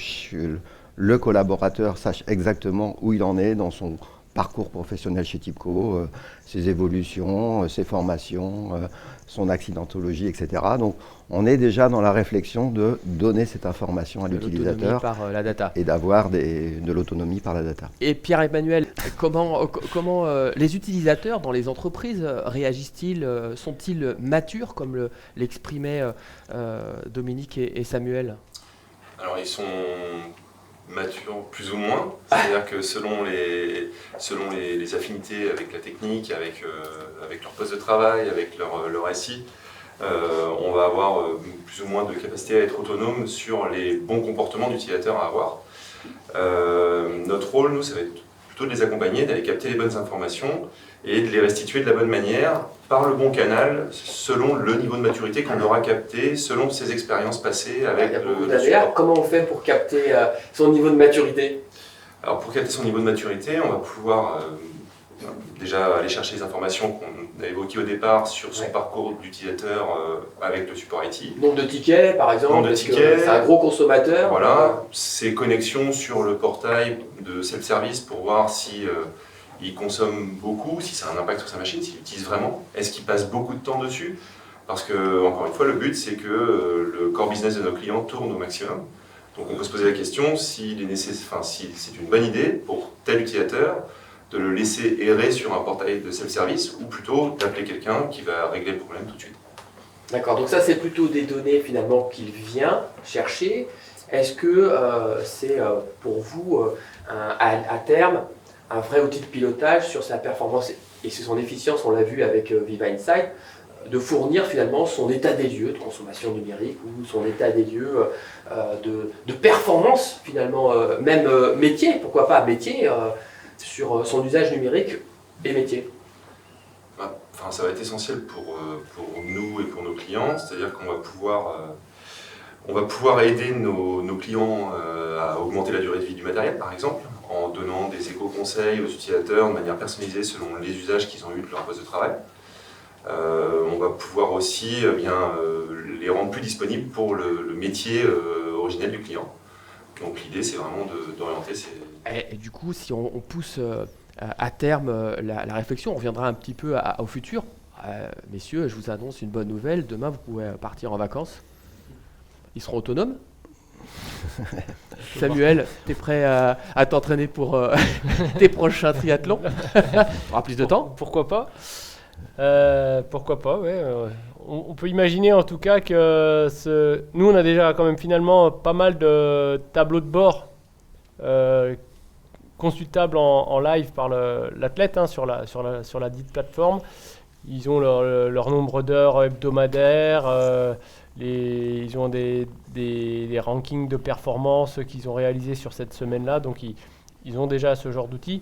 [SPEAKER 4] le collaborateur sache exactement où il en est dans son parcours professionnel chez TIBCO, ses évolutions, ses formations, son accidentologie, etc. Donc, on est déjà dans la réflexion de donner cette information à l'utilisateur
[SPEAKER 1] par la data.
[SPEAKER 4] Et d'avoir de l'autonomie par la data.
[SPEAKER 1] Et Pierre-Emmanuel, comment les utilisateurs dans les entreprises réagissent-ils? Sont-ils matures, comme l'exprimaient Dominique et Samuel?
[SPEAKER 5] Alors, ils sont matures plus ou moins, c'est-à-dire que selon les affinités avec la technique, avec leur poste de travail, avec leur SI, on va avoir plus ou moins de capacité à être autonome sur les bons comportements d'utilisateurs à avoir. Notre rôle, nous, ça va être plutôt de les accompagner, d'aller capter les bonnes informations et de les restituer de la bonne manière, par le bon canal, selon le niveau de maturité qu'on aura capté, selon ses expériences passées avec le support.
[SPEAKER 1] Comment on fait pour capter son niveau de maturité?
[SPEAKER 5] Alors pour capter son niveau de maturité, on va pouvoir déjà aller chercher les informations qu'on a évoquées au départ sur son parcours d'utilisateur avec le support IT.
[SPEAKER 1] Nombre de tickets, par exemple,
[SPEAKER 5] nombre de tickets,
[SPEAKER 1] c'est un gros consommateur.
[SPEAKER 5] Voilà, ses connexions sur le portail de self-service pour voir si il consomme beaucoup, si ça a un impact sur sa machine, s'il l'utilise vraiment, est-ce qu'il passe beaucoup de temps dessus? Parce que, encore une fois, le but c'est que le core business de nos clients tourne au maximum. Donc on peut se poser la question si c'est une bonne idée pour tel utilisateur de le laisser errer sur un portail de self-service ou plutôt d'appeler quelqu'un qui va régler le problème tout de suite.
[SPEAKER 1] D'accord, donc ça c'est plutôt des données finalement qu'il vient chercher. Est-ce que c'est pour vous à terme un vrai outil de pilotage sur sa performance et sur son efficience, on l'a vu avec Viva Insight, de fournir finalement son état des lieux de consommation numérique ou son état des lieux de performance finalement, même métier, pourquoi pas métier, sur son usage numérique et métier?
[SPEAKER 5] Enfin, ça va être essentiel pour nous et pour nos clients, c'est-à-dire qu'on va pouvoir aider nos clients à augmenter la durée de vie du matériel, par exemple, en donnant des éco-conseils aux utilisateurs de manière personnalisée selon les usages qu'ils ont eu de leur poste de travail. On va pouvoir aussi les rendre plus disponibles pour le métier originel du client. Donc l'idée, c'est vraiment d'orienter ces...
[SPEAKER 1] Et du coup, si on pousse à terme la réflexion, on reviendra un petit peu au futur, Messieurs, je vous annonce une bonne nouvelle. Demain, vous pouvez partir en vacances. Ils seront autonomes. Samuel, tu es prêt à t'entraîner pour tes prochains triathlons? Tu auras plus de temps.
[SPEAKER 3] Pourquoi pas? Pourquoi pas, ouais. On peut imaginer en tout cas que nous, on a déjà quand même finalement pas mal de tableaux de bord consultables en live par l'athlète sur la dite plateforme. Ils ont leur nombre d'heures hebdomadaires, ils ont des rankings de performance qu'ils ont réalisés sur cette semaine-là, donc ils ont déjà ce genre d'outils.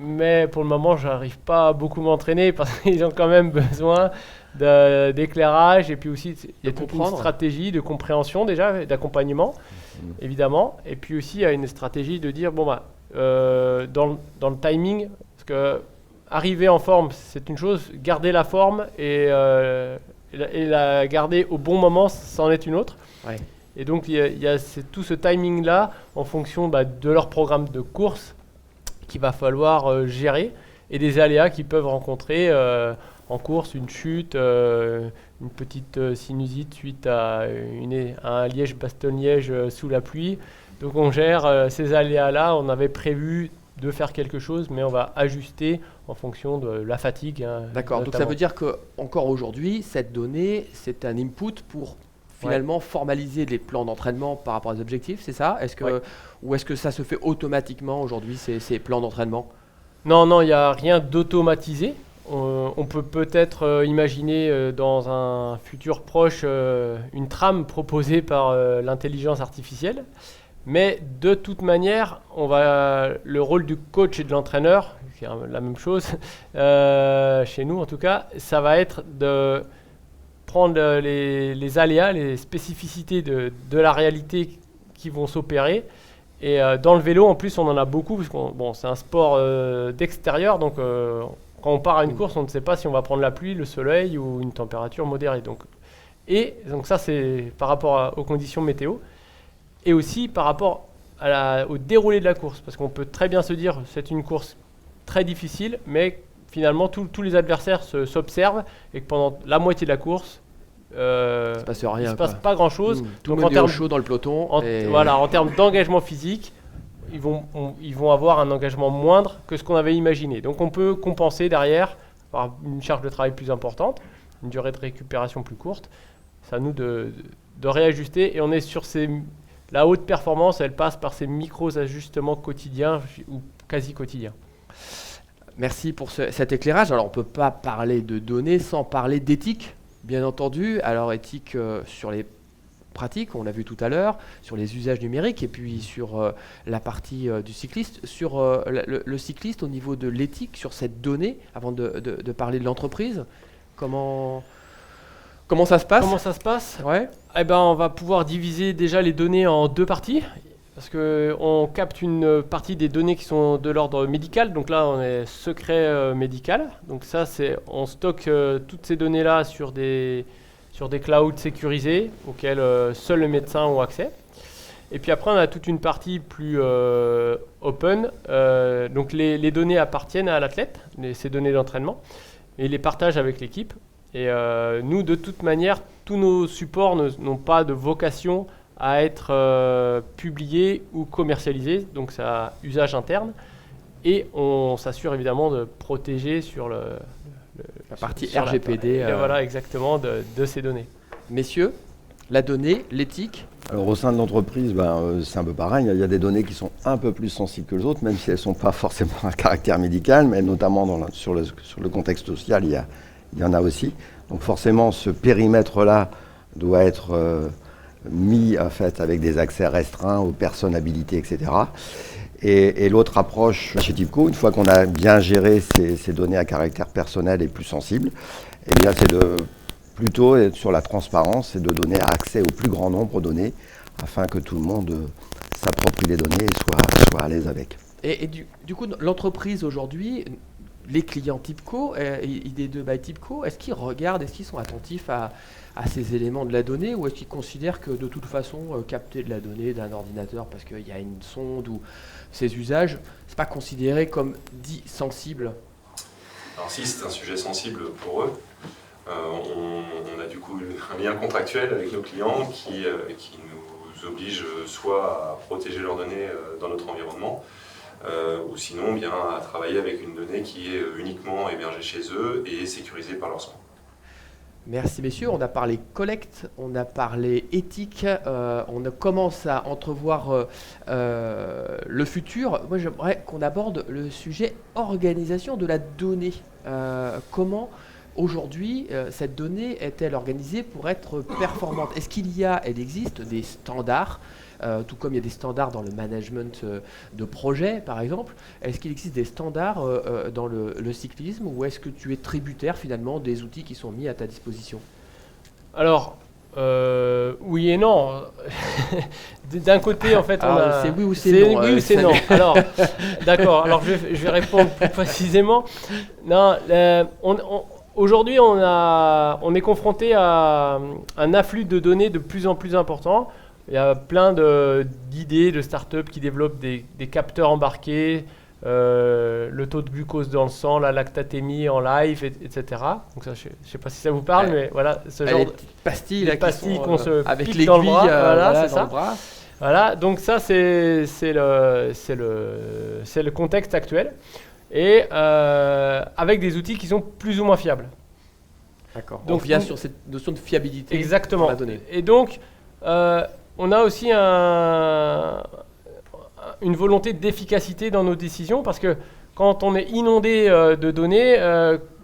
[SPEAKER 3] Mais pour le moment, je n'arrive pas à beaucoup m'entraîner parce qu'ils ont quand même besoin d'éclairage et puis aussi il y a toute une stratégie de compréhension déjà, d'accompagnement évidemment, et puis aussi il y a une stratégie de dire dans le timing, parce que arriver en forme c'est une chose, garder la forme et la garder au bon moment c'en est une autre.
[SPEAKER 1] Ouais.
[SPEAKER 3] Et donc il y a tout ce timing là en fonction de leur programme de course qu'il va falloir gérer et des aléas qu'ils peuvent rencontrer en course, une chute, une petite sinusite suite à un Liège-Bastogne-Liège sous la pluie. Donc on gère ces aléas-là, on avait prévu de faire quelque chose, mais on va ajuster en fonction de la fatigue.
[SPEAKER 1] D'accord, donc ça veut dire qu'encore aujourd'hui, cette donnée, c'est un input pour finalement formaliser les plans d'entraînement par rapport aux objectifs, c'est ça? Ou est-ce que ça se fait automatiquement aujourd'hui, ces plans d'entraînement?
[SPEAKER 3] Non, il n'y a rien d'automatisé. On peut peut-être imaginer dans un futur proche une trame proposée par l'intelligence artificielle. Mais de toute manière, le rôle du coach et de l'entraîneur, c'est la même chose chez nous en tout cas, ça va être de prendre les aléas, les spécificités de la réalité qui vont s'opérer. Et dans le vélo, en plus, on en a beaucoup, parce que c'est un sport d'extérieur, donc quand on part à une course, on ne sait pas si on va prendre la pluie, le soleil ou une température modérée. Donc ça, c'est par rapport aux conditions météo, et aussi par rapport au déroulé de la course, parce qu'on peut très bien se dire c'est une course très difficile, mais finalement tous les adversaires s'observent et que pendant la moitié de la course,
[SPEAKER 1] il ne se passe rien.
[SPEAKER 3] Il ne se passe pas grand-chose.
[SPEAKER 1] Tout le monde est au chaud dans le peloton.
[SPEAKER 3] En termes d'engagement physique, ils vont avoir un engagement moindre que ce qu'on avait imaginé. Donc on peut compenser derrière par une charge de travail plus importante, une durée de récupération plus courte. C'est à nous de réajuster, et on est sur la haute performance, elle passe par ces micro-ajustements quotidiens ou quasi quotidiens.
[SPEAKER 1] Merci pour cet éclairage. Alors on ne peut pas parler de données sans parler d'éthique, bien entendu. Alors éthique sur les pratiques, on l'a vu tout à l'heure, sur les usages numériques, et puis sur la partie du cycliste. Sur le cycliste, au niveau de l'éthique, sur cette donnée, avant de parler de l'entreprise, comment ça se passe?
[SPEAKER 3] Comment ça se passe?
[SPEAKER 1] Ouais.
[SPEAKER 3] On va pouvoir diviser déjà les données en deux parties. Parce qu'on capte une partie des données qui sont de l'ordre médical. Donc là, on est secret médical. Donc ça, on stocke toutes ces données-là sur des clouds sécurisés auxquels seul le médecin a accès. Et puis après, on a toute une partie plus open. Donc les données appartiennent à l'athlète, ces données d'entraînement, et il les partage avec l'équipe. Et nous, de toute manière, tous nos supports n'ont pas de vocation à être publié ou commercialisé, donc ça a usage interne, et on s'assure évidemment de protéger sur la
[SPEAKER 1] partie RGPD.
[SPEAKER 3] Voilà, exactement, de ces données.
[SPEAKER 1] Messieurs, la donnée, l'éthique?
[SPEAKER 4] Alors au sein de l'entreprise, c'est un peu pareil, il y a des données qui sont un peu plus sensibles que les autres, même si elles ne sont pas forcément à caractère médical, mais notamment sur le contexte social, il y en a aussi. Donc forcément, ce périmètre-là doit être mis en fait avec des accès restreints aux personnes habilitées, etc. Et l'autre approche chez TIBCO, une fois qu'on a bien géré ces données à caractère personnel et plus sensibles, eh bien c'est plutôt être sur la transparence et de donner accès au plus grand nombre de données afin que tout le monde s'approprie les données et soit à l'aise avec.
[SPEAKER 1] Et du coup, l'entreprise aujourd'hui, les clients TIBCO, ID2 by TIBCO, est-ce qu'ils regardent, est-ce qu'ils sont attentifs à ces éléments de la donnée, ou est-ce qu'ils considèrent que de toute façon, capter de la donnée d'un ordinateur parce qu'il y a une sonde ou ces usages, c'est pas considéré comme dit sensible?
[SPEAKER 5] Alors si c'est un sujet sensible pour eux, on a du coup un lien contractuel avec nos clients qui nous oblige soit à protéger leurs données dans notre environnement, ou sinon bien à travailler avec une donnée qui est uniquement hébergée chez eux et sécurisée par leur soin.
[SPEAKER 1] Merci messieurs, on a parlé collecte, on a parlé éthique, on commence à entrevoir le futur. Moi j'aimerais qu'on aborde le sujet organisation de la donnée. Comment aujourd'hui cette donnée est-elle organisée pour être performante? Est-ce elle existe des standards, tout comme il y a des standards dans le management de projet par exemple? Est-ce qu'il existe des standards dans le cyclisme, ou est-ce que tu es tributaire finalement des outils qui sont mis à ta disposition?
[SPEAKER 3] Alors, oui et non. D'un côté, en fait,
[SPEAKER 1] c'est oui ou c'est non.
[SPEAKER 3] Oui ou c'est non. Alors, d'accord. Alors, je vais répondre plus précisément. Non, aujourd'hui, on est confronté à un afflux de données de plus en plus important. Il y a plein d'idées de startups qui développent des capteurs embarqués, le taux de glucose dans le sang, la lactatémie en live, etc. Donc ça, je ne sais pas si ça vous parle, mais voilà, ce genre de
[SPEAKER 1] pastilles,
[SPEAKER 3] qu'on se
[SPEAKER 1] avec
[SPEAKER 3] pique dans le bras,
[SPEAKER 1] voilà,
[SPEAKER 3] c'est ça. Voilà, donc ça c'est le contexte actuel, et avec des outils qui sont plus ou moins fiables.
[SPEAKER 1] D'accord. Donc on vient sur cette notion de fiabilité.
[SPEAKER 3] Exactement.
[SPEAKER 1] De la donnée.
[SPEAKER 3] Et donc on a aussi une volonté d'efficacité dans nos décisions, parce que quand on est inondé de données,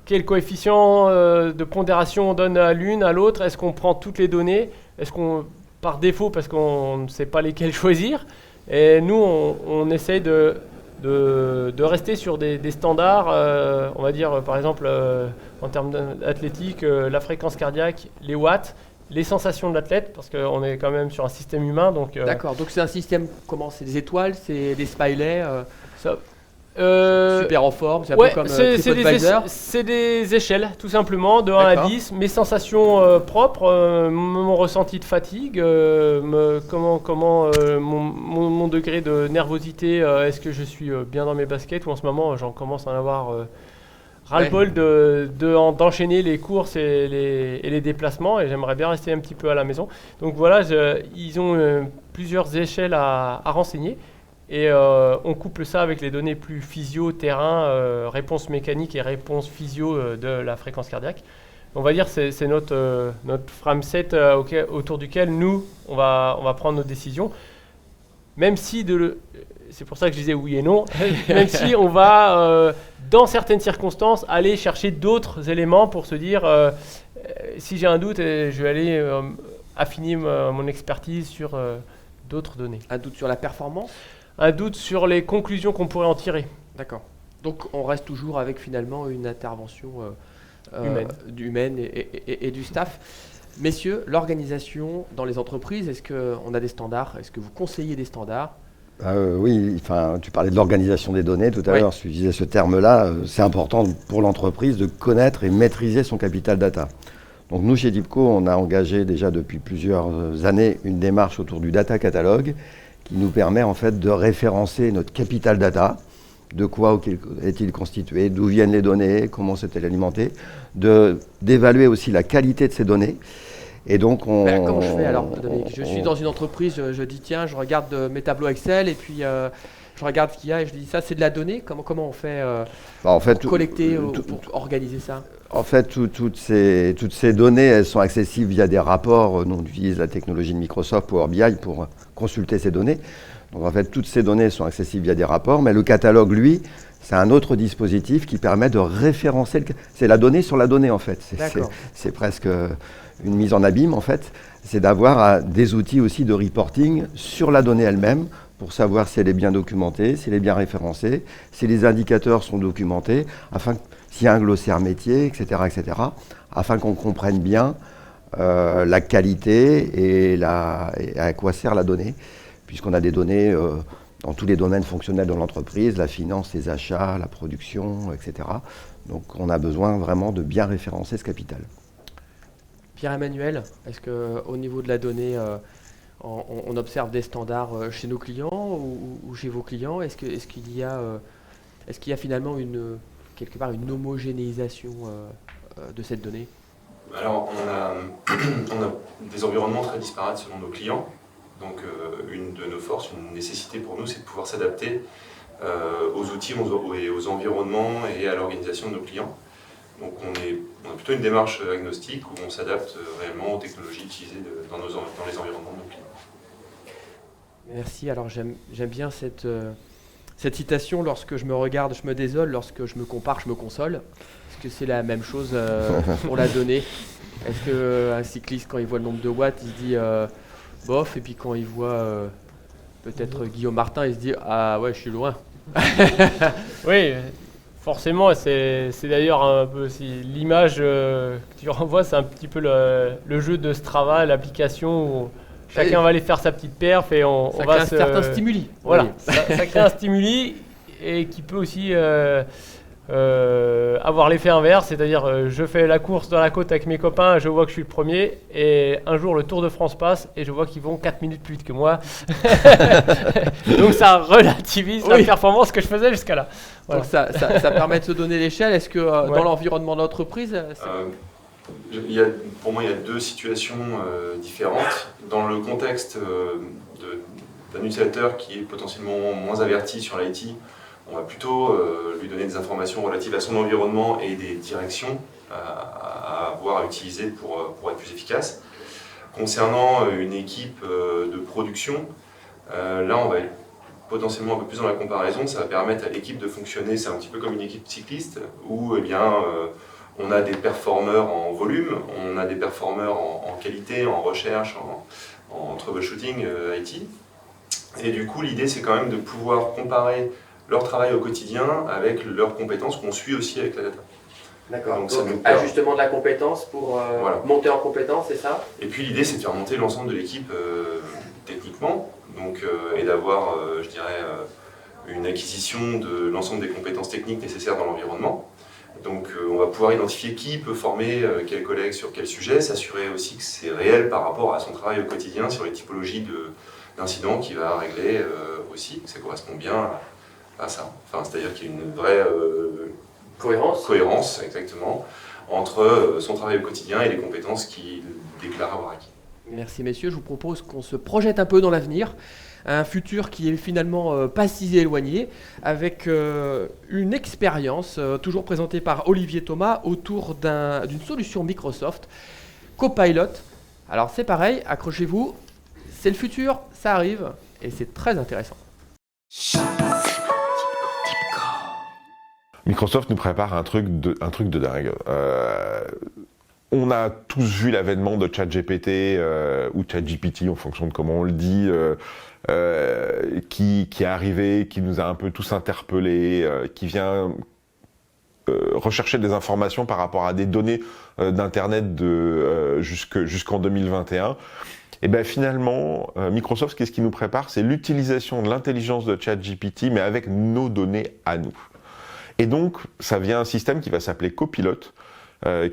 [SPEAKER 3] quel coefficient de pondération on donne à l'une, à l'autre? Est-ce qu'on prend toutes les données? Est-ce qu'on, par défaut, parce qu'on ne sait pas lesquelles choisir? Et nous, on essaye de rester sur des standards, on va dire par exemple en termes athlétiques, la fréquence cardiaque, les watts, les sensations de l'athlète, parce qu'on est quand même sur un système humain.
[SPEAKER 1] D'accord, donc c'est un système, comment? C'est des étoiles, c'est des smileys super en forme, c'est un peu comme TripAdvisor.
[SPEAKER 3] C'est des échelles, tout simplement, de 1 à 10. Mes sensations propres, mon ressenti de fatigue, mon degré de nervosité, est-ce que je suis bien dans mes baskets, ou en ce moment j'en commence à en avoir ras-le-bol d'enchaîner les courses et les déplacements, et j'aimerais bien rester un petit peu à la maison. Donc voilà, ils ont plusieurs échelles à renseigner. Et on couple ça avec les données plus physio, terrain, réponse mécanique et réponse physio de la fréquence cardiaque. On va dire que c'est notre frameset autour duquel nous, on va prendre nos décisions. Même si, c'est pour ça que je disais oui et non, même si on va, dans certaines circonstances, aller chercher d'autres éléments pour se dire, si j'ai un doute, je vais aller affiner mon expertise sur d'autres données.
[SPEAKER 1] Un doute sur la performance?
[SPEAKER 3] Un doute sur les conclusions qu'on pourrait en tirer.
[SPEAKER 1] D'accord. Donc on reste toujours avec finalement une intervention humaine et du staff. Messieurs, l'organisation dans les entreprises, est-ce qu'on a des standards? Est-ce que vous conseillez des standards?
[SPEAKER 4] Oui, tu parlais de l'organisation des données tout à l'heure, si tu disais ce terme-là, c'est important pour l'entreprise de connaître et maîtriser son capital data. Donc nous, chez TIBCO, on a engagé déjà depuis plusieurs années une démarche autour du data catalogue, qui nous permet en fait de référencer notre capital data, de quoi est-il constitué, d'où viennent les données, comment c'est-elle alimenté, d'évaluer aussi la qualité de ces données. Et donc
[SPEAKER 1] comment je fais alors, Dominique? Je suis dans une entreprise, je dis tiens, je regarde mes tableaux Excel et puis je regarde ce qu'il y a et je dis ça c'est de la donnée. Comment on fait pour collecter, pour organiser ça?
[SPEAKER 4] En fait, toutes ces données, elles sont accessibles via des rapports. Nous, on utilise la technologie de Microsoft Power BI pour consulter ces données. Donc en fait, toutes ces données sont accessibles via des rapports, mais le catalogue, lui, c'est un autre dispositif qui permet de référencer. C'est la donnée sur la donnée, en fait. C'est presque une mise en abîme, en fait. C'est d'avoir des outils aussi de reporting sur la donnée elle-même pour savoir si elle est bien documentée, si elle est bien référencée, si les indicateurs sont documentés, s'il y a un glossaire métier, etc., afin qu'on comprenne bien la qualité et à quoi sert la donnée, puisqu'on a des données dans tous les domaines fonctionnels de l'entreprise, la finance, les achats, la production, etc. Donc on a besoin vraiment de bien référencer ce capital.
[SPEAKER 1] Pierre-Emmanuel, est-ce qu'au niveau de la donnée, on observe des standards chez nos clients ou chez vos clients? Est-ce qu'il y a finalement quelque part une homogénéisation de cette donnée?
[SPEAKER 5] Alors, on a des environnements très disparates selon nos clients. Donc, une de nos forces, une nécessité pour nous, c'est de pouvoir s'adapter aux outils et aux environnements et à l'organisation de nos clients. Donc, on a plutôt une démarche agnostique où on s'adapte réellement aux technologies utilisées dans les environnements de nos clients.
[SPEAKER 1] Merci. Alors, j'aime bien cette citation. Lorsque je me regarde, je me désole. Lorsque je me compare, je me console. Est-ce que c'est la même chose pour la donnée? Est-ce qu'un cycliste, quand il voit le nombre de watts, il se dit bof, et puis quand il voit peut-être Guillaume Martin, il se dit ah ouais, je suis loin.
[SPEAKER 3] Oui, forcément, c'est d'ailleurs un peu aussi l'image que tu renvoies, c'est un petit peu le jeu de Strava, l'application où chacun va aller faire sa petite perf et on
[SPEAKER 1] Ça
[SPEAKER 3] va
[SPEAKER 1] crée un certain stimuli.
[SPEAKER 3] Voilà,
[SPEAKER 1] Oui.
[SPEAKER 3] ça crée un stimuli et qui peut aussi avoir l'effet inverse, c'est-à-dire je fais la course dans la côte avec mes copains, je vois que je suis le premier et un jour le Tour de France passe et je vois qu'ils vont 4 minutes plus vite que moi. Donc ça relativise la performance que je faisais jusqu'à là. Voilà.
[SPEAKER 1] Donc ça permet de se donner l'échelle. Est-ce que dans l'environnement d'entreprise,
[SPEAKER 5] Pour moi, il y a deux situations différentes. Dans le contexte d'un utilisateur qui est potentiellement moins averti sur l'IT, on va plutôt lui donner des informations relatives à son environnement et des directions à avoir à utiliser pour être plus efficace. Concernant une équipe de production, là on va être potentiellement un peu plus dans la comparaison. Ça va permettre à l'équipe de fonctionner, c'est un petit peu comme une équipe cycliste où on a des performeurs en volume, on a des performeurs en qualité, en recherche, en troubleshooting IT. Et du coup, l'idée, c'est quand même de pouvoir comparer leur travail au quotidien avec leurs compétences qu'on suit aussi avec la data.
[SPEAKER 1] D'accord.
[SPEAKER 5] Donc,
[SPEAKER 1] ajustement de la compétence pour monter en compétence, c'est ça?
[SPEAKER 5] Et puis l'idée, c'est de faire monter l'ensemble de l'équipe techniquement, donc, et d'avoir, je dirais, une acquisition de l'ensemble des compétences techniques nécessaires dans l'environnement. Donc on va pouvoir identifier qui peut former quel collègue sur quel sujet, s'assurer aussi que c'est réel par rapport à son travail au quotidien sur les typologies d'incidents qu'il va régler aussi, que ça correspond bien à ça. Enfin, c'est-à-dire qu'il y a une vraie cohérence exactement, entre son travail au quotidien et les compétences qu'il déclare avoir acquis.
[SPEAKER 1] Merci messieurs, je vous propose qu'on se projette un peu dans l'avenir, un futur qui est finalement pas si éloigné, avec une expérience toujours présentée par Olivier Thomas autour d'une solution Microsoft, Copilot. Alors c'est pareil, accrochez-vous, c'est le futur, ça arrive et c'est très intéressant.
[SPEAKER 6] Microsoft nous prépare un truc de dingue. On a tous vu l'avènement de ChatGPT ou ChatGPT en fonction de comment on le dit, qui est arrivé, qui nous a un peu tous interpellés, qui vient rechercher des informations par rapport à des données d'Internet jusqu'en 2021. Et bien finalement, Microsoft, qu'est-ce qu'il nous prépare? C'est l'utilisation de l'intelligence de ChatGPT, mais avec nos données à nous. Et donc, ça vient un système qui va s'appeler Copilot,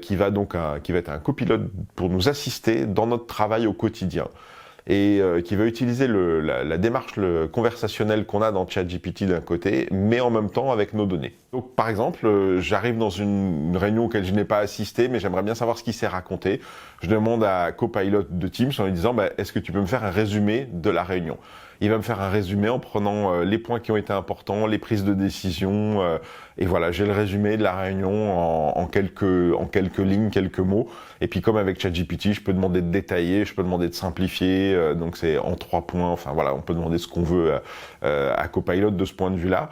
[SPEAKER 6] qui va être un copilote pour nous assister dans notre travail au quotidien et qui va utiliser la démarche conversationnelle qu'on a dans ChatGPT d'un côté, mais en même temps avec nos données. Donc par exemple, j'arrive dans une réunion auquel je n'ai pas assisté, mais j'aimerais bien savoir ce qui s'est raconté. Je demande à Copilot de Teams en lui disant est-ce que tu peux me faire un résumé de la réunion? Il va me faire un résumé en prenant les points qui ont été importants, les prises de décision, et voilà, j'ai le résumé de la réunion en quelques lignes, quelques mots. Et puis comme avec ChatGPT, je peux demander de détailler, je peux demander de simplifier, donc c'est en 3 points, enfin voilà, on peut demander ce qu'on veut à Copilot de ce point de vue-là.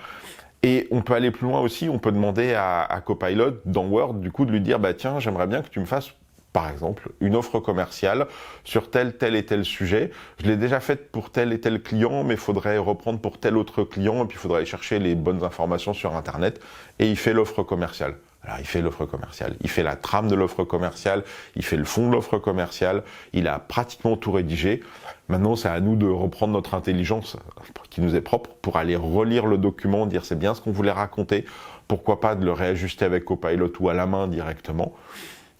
[SPEAKER 6] Et on peut aller plus loin aussi, on peut demander à Copilot dans Word, du coup, de lui dire, tiens, j'aimerais bien que tu me fasses par exemple, une offre commerciale sur tel et tel sujet. Je l'ai déjà faite pour tel et tel client, mais il faudrait reprendre pour tel autre client, et puis il faudrait aller chercher les bonnes informations sur Internet, et il fait l'offre commerciale. Alors, il fait l'offre commerciale, il fait la trame de l'offre commerciale, il fait le fond de l'offre commerciale, il a pratiquement tout rédigé. Maintenant, c'est à nous de reprendre notre intelligence qui nous est propre pour aller relire le document, dire c'est bien ce qu'on voulait raconter, pourquoi pas de le réajuster avec Copilot ou à la main directement.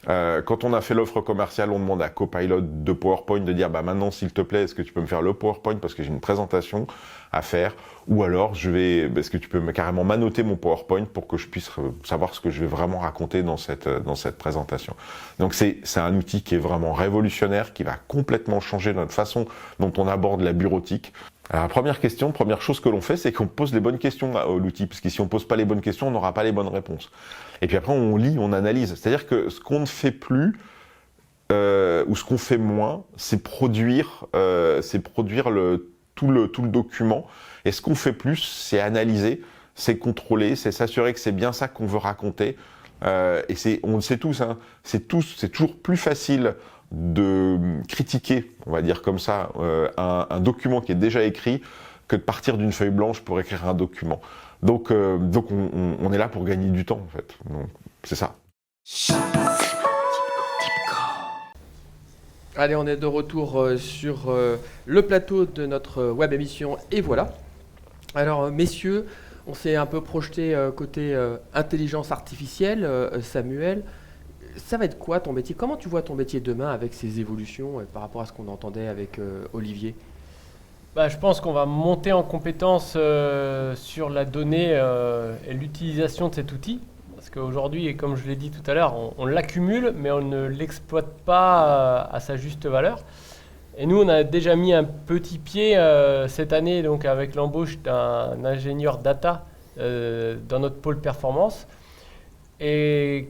[SPEAKER 6] Quand on a fait l'offre commerciale, on demande à Copilot de PowerPoint de dire maintenant s'il te plaît, est-ce que tu peux me faire le PowerPoint parce que j'ai une présentation à faire, ou alors est-ce que tu peux carrément m'annoter mon PowerPoint pour que je puisse savoir ce que je vais vraiment raconter dans cette présentation. Donc c'est un outil qui est vraiment révolutionnaire, qui va complètement changer notre façon dont on aborde la bureautique. Alors, première chose que l'on fait, c'est qu'on pose les bonnes questions à l'outil, parce que si on pose pas les bonnes questions, on n'aura pas les bonnes réponses. Et puis après, on lit, on analyse. C'est-à-dire que ce qu'on ne fait plus, ou ce qu'on fait moins, c'est produire tout le document. Et ce qu'on fait plus, c'est analyser, c'est contrôler, c'est s'assurer que c'est bien ça qu'on veut raconter. Et on le sait tous, hein, c'est toujours plus facile de critiquer, on va dire comme ça, un document qui est déjà écrit que de partir d'une feuille blanche pour écrire un document. Donc on est là pour gagner du temps en fait. Donc, c'est ça.
[SPEAKER 1] Allez, on est de retour sur le plateau de notre web émission et voilà. Alors messieurs, on s'est un peu projeté côté intelligence artificielle, Samuel. Ça va être quoi ton métier? Comment tu vois ton métier demain avec ces évolutions par rapport à ce qu'on entendait avec Olivier?
[SPEAKER 3] Je pense qu'on va monter en compétence sur la donnée et l'utilisation de cet outil. Parce qu'aujourd'hui, et comme je l'ai dit tout à l'heure, on l'accumule, mais on ne l'exploite pas à sa juste valeur. Et nous, on a déjà mis un petit pied cette année donc avec l'embauche d'un ingénieur data dans notre pôle performance. Et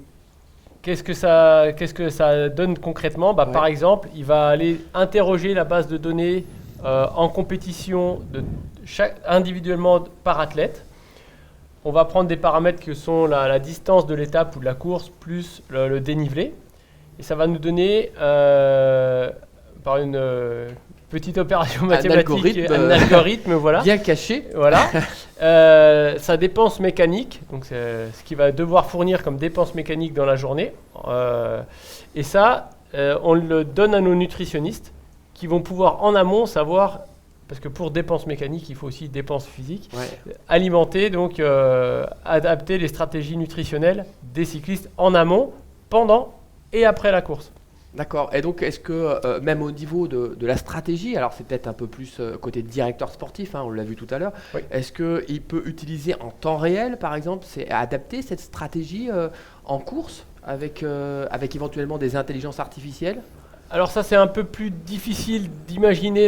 [SPEAKER 3] qu'est-ce que ça donne concrètement? Par exemple, il va aller interroger la base de données en compétition individuellement par athlète. On va prendre des paramètres que sont la distance de l'étape ou de la course plus le dénivelé. Et ça va nous donner, par une petite opération mathématique, un algorithme voilà,
[SPEAKER 1] bien caché.
[SPEAKER 3] Voilà. Sa dépense mécanique, donc c'est ce qu'il va devoir fournir comme dépense mécanique dans la journée. Et ça, on le donne à nos nutritionnistes qui vont pouvoir en amont savoir, parce que pour dépenses mécaniques, il faut aussi dépenses physiques, alimenter, donc adapter les stratégies nutritionnelles des cyclistes en amont, pendant et après la course.
[SPEAKER 1] D'accord. Et donc, est-ce que même au niveau de la stratégie, alors c'est peut-être un peu plus côté directeur sportif, hein, on l'a vu tout à l'heure, est-ce qu'il peut utiliser en temps réel, par exemple, c'est adapter cette stratégie en course avec éventuellement des intelligences artificielles?
[SPEAKER 3] Alors ça, c'est un peu plus difficile d'imaginer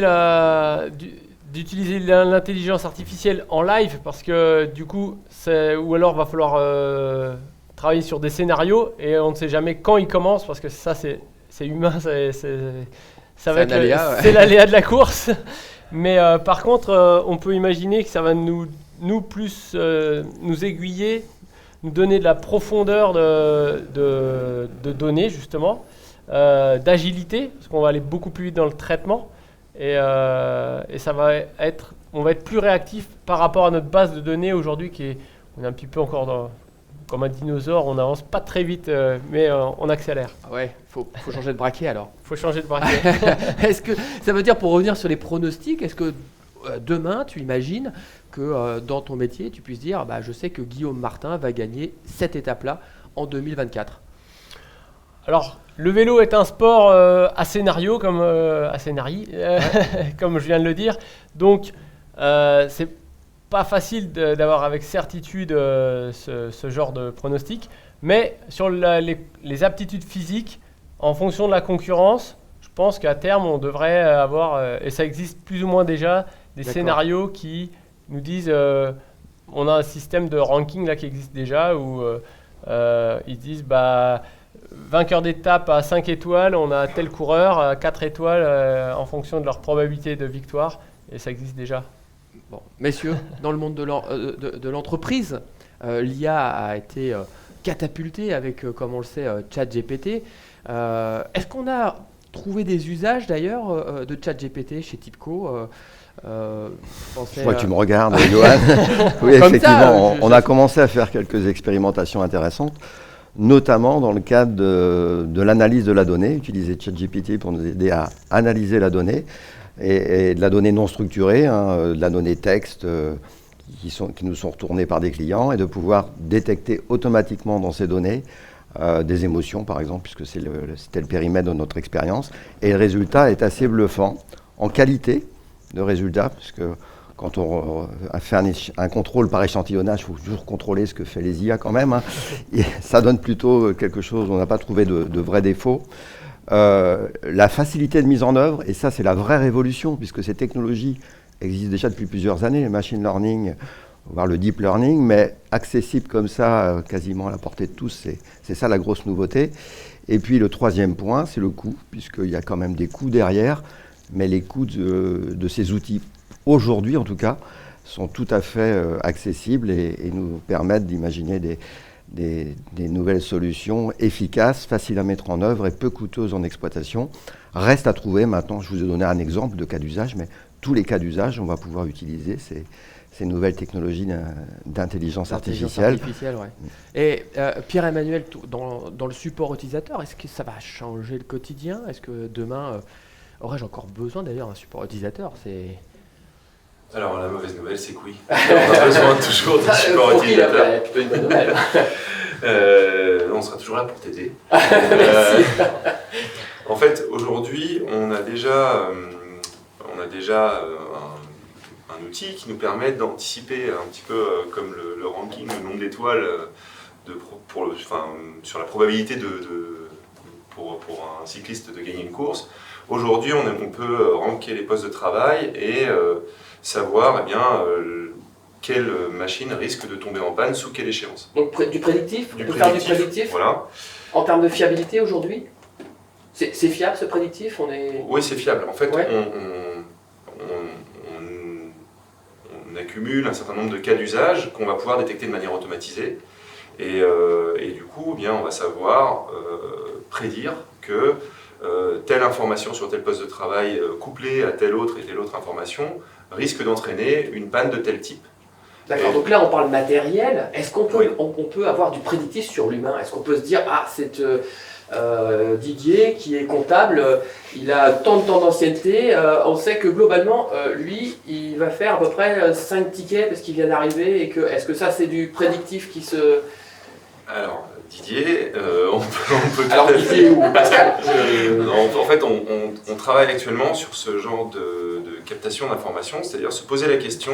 [SPEAKER 3] d'utiliser l'intelligence artificielle en live parce que du coup, ou alors va falloir travailler sur des scénarios et on ne sait jamais quand ils commencent parce que ça, c'est humain, ça va être c'est l'aléa de la course. Mais par contre, on peut imaginer que ça va nous aiguiller, nous donner de la profondeur de données justement. D'agilité, parce qu'on va aller beaucoup plus vite dans le traitement et ça va on va être plus réactif par rapport à notre base de données aujourd'hui on est un petit peu encore comme un dinosaure, on n'avance pas très vite mais on accélère.
[SPEAKER 1] Ah ouais, faut changer de braquet alors.
[SPEAKER 3] Faut changer de braquet.
[SPEAKER 1] Est-ce que ça veut dire, pour revenir sur les pronostics, est-ce que demain tu imagines que dans ton métier tu puisses dire je sais que Guillaume Martin va gagner cette étape-là en 2024?
[SPEAKER 3] Alors, le vélo est un sport à scénario, comme comme je viens de le dire. Donc, c'est pas facile d'avoir avec certitude ce genre de pronostic. Mais sur les aptitudes physiques, en fonction de la concurrence, je pense qu'à terme, on devrait avoir, et ça existe plus ou moins déjà, des scénarios qui nous disent, on a un système de ranking là qui existe déjà, où ils disent, vainqueur d'étape à 5 étoiles, on a tel coureur à 4 étoiles en fonction de leur probabilité de victoire, et ça existe déjà.
[SPEAKER 1] Bon, messieurs, dans le monde de l'entreprise, l'IA a été catapultée avec, comme on le sait, ChatGPT. Est-ce qu'on a trouvé des usages d'ailleurs de ChatGPT chez Tipco?
[SPEAKER 4] Je vois que tu me regardes, Johan. Oui, effectivement, on a commencé à faire quelques expérimentations intéressantes, notamment dans le cadre de l'analyse de la donnée, utiliser ChatGPT pour nous aider à analyser la donnée, et de la donnée non structurée, de la donnée texte qui nous sont retournées par des clients, et de pouvoir détecter automatiquement dans ces données des émotions par exemple, puisque c'était le périmètre de notre expérience. Et le résultat est assez bluffant en qualité de résultat, puisque quand on fait un contrôle par échantillonnage, il faut toujours contrôler ce que fait les IA quand même. Hein. Et ça donne plutôt quelque chose, on n'a pas trouvé de vrais défauts. La facilité de mise en œuvre, et ça c'est la vraie révolution, puisque ces technologies existent déjà depuis plusieurs années, le machine learning, voire le deep learning, mais accessible comme ça, quasiment à la portée de tous, c'est ça la grosse nouveauté. Et puis le troisième point, c'est le coût, puisqu'il y a quand même des coûts derrière, mais les coûts de ces outils, aujourd'hui en tout cas, sont tout à fait accessibles et nous permettent d'imaginer des nouvelles solutions efficaces, faciles à mettre en œuvre et peu coûteuses en exploitation. Reste à trouver maintenant, je vous ai donné un exemple de cas d'usage, mais tous les cas d'usage, on va pouvoir utiliser ces nouvelles technologies d'intelligence artificielle.
[SPEAKER 1] Ouais. Et Pierre-Emmanuel, dans le support utilisateur, est-ce que ça va changer le quotidien? Est-ce que demain, aurais-je encore besoin d'ailleurs d'un support utilisateur?
[SPEAKER 5] Alors la mauvaise nouvelle, c'est que oui. On a besoin toujours de support utilisateur.
[SPEAKER 1] Plutôt une bonne nouvelle.
[SPEAKER 5] On sera toujours là pour t'aider. En fait, aujourd'hui, on a déjà un outil qui nous permet d'anticiper un petit peu comme le ranking, le nombre d'étoiles sur la probabilité pour un cycliste de gagner une course. Aujourd'hui, on peut ranker les postes de travail et savoir quelle machine risque de tomber en panne sous quelle échéance.
[SPEAKER 1] Donc du prédictif,
[SPEAKER 5] Du
[SPEAKER 1] prédictif.
[SPEAKER 5] Voilà.
[SPEAKER 1] En termes de fiabilité aujourd'hui, c'est fiable ce prédictif?
[SPEAKER 5] Oui, c'est fiable. En fait,
[SPEAKER 1] ouais.
[SPEAKER 5] on accumule un certain nombre de cas d'usage qu'on va pouvoir détecter de manière automatisée. Et du coup, on va savoir prédire que telle information sur tel poste de travail couplée à telle autre et telle autre information risque d'entraîner une panne de tel type.
[SPEAKER 1] D'accord, donc là on parle matériel. Est-ce qu'on peut, on peut avoir du prédictif sur l'humain? Est-ce qu'on peut se dire, c'est Didier qui est comptable, il a tant de temps d'ancienneté, on sait que globalement, lui, il va faire à peu près 5 tickets parce qu'il vient d'arriver, et que est-ce que ça c'est du prédictif qui se...
[SPEAKER 5] Alors, Didier, on peut tout
[SPEAKER 1] Alors
[SPEAKER 5] à
[SPEAKER 1] Didier ou Pascal
[SPEAKER 5] En fait, on travaille actuellement sur ce genre de captation d'informations, c'est-à-dire se poser la question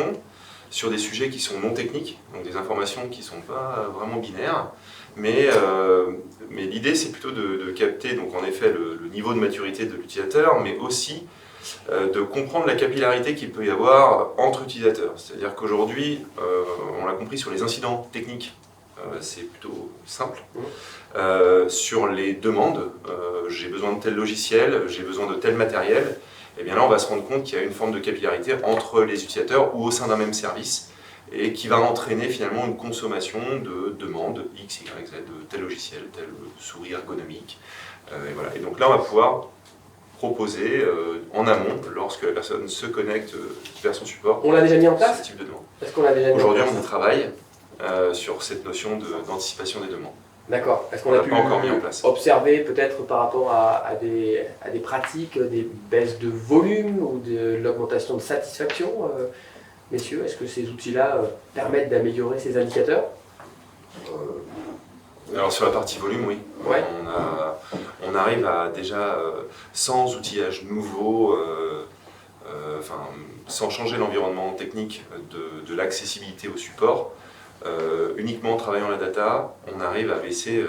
[SPEAKER 5] sur des sujets qui sont non techniques, donc des informations qui ne sont pas vraiment binaires, mais l'idée c'est plutôt de capter donc en effet le niveau de maturité de l'utilisateur, mais aussi de comprendre la capillarité qu'il peut y avoir entre utilisateurs. C'est-à-dire qu'aujourd'hui, on l'a compris sur les incidents techniques, c'est plutôt simple. Sur les demandes, j'ai besoin de tel logiciel, j'ai besoin de tel matériel, et bien là on va se rendre compte qu'il y a une forme de capillarité entre les utilisateurs ou au sein d'un même service, et qui va entraîner finalement une consommation de demandes X, Y, Z, de tel logiciel, telle souris ergonomique. Et voilà. Et donc là on va pouvoir proposer en amont, lorsque la personne se connecte vers son support,
[SPEAKER 1] on l'a déjà mis en place?
[SPEAKER 5] ce type de demande.
[SPEAKER 1] Est-ce qu'on l'a déjà mis en
[SPEAKER 5] Aujourd'hui
[SPEAKER 1] place?
[SPEAKER 5] on travaille sur cette notion d'anticipation des demandes.
[SPEAKER 1] D'accord. Est-ce qu'on
[SPEAKER 5] On
[SPEAKER 1] a
[SPEAKER 5] l'a
[SPEAKER 1] pu
[SPEAKER 5] pas encore mis en place.
[SPEAKER 1] observer peut-être par rapport à des pratiques, des baisses de volume ou de l'augmentation de satisfaction, messieurs? Est-ce que ces outils-là permettent d'améliorer ces indicateurs?
[SPEAKER 5] Alors sur la partie volume, oui.
[SPEAKER 1] Ouais.
[SPEAKER 5] On arrive à déjà, sans outillage nouveau, sans changer l'environnement technique de l'accessibilité au support, uniquement en travaillant la data, on arrive à baisser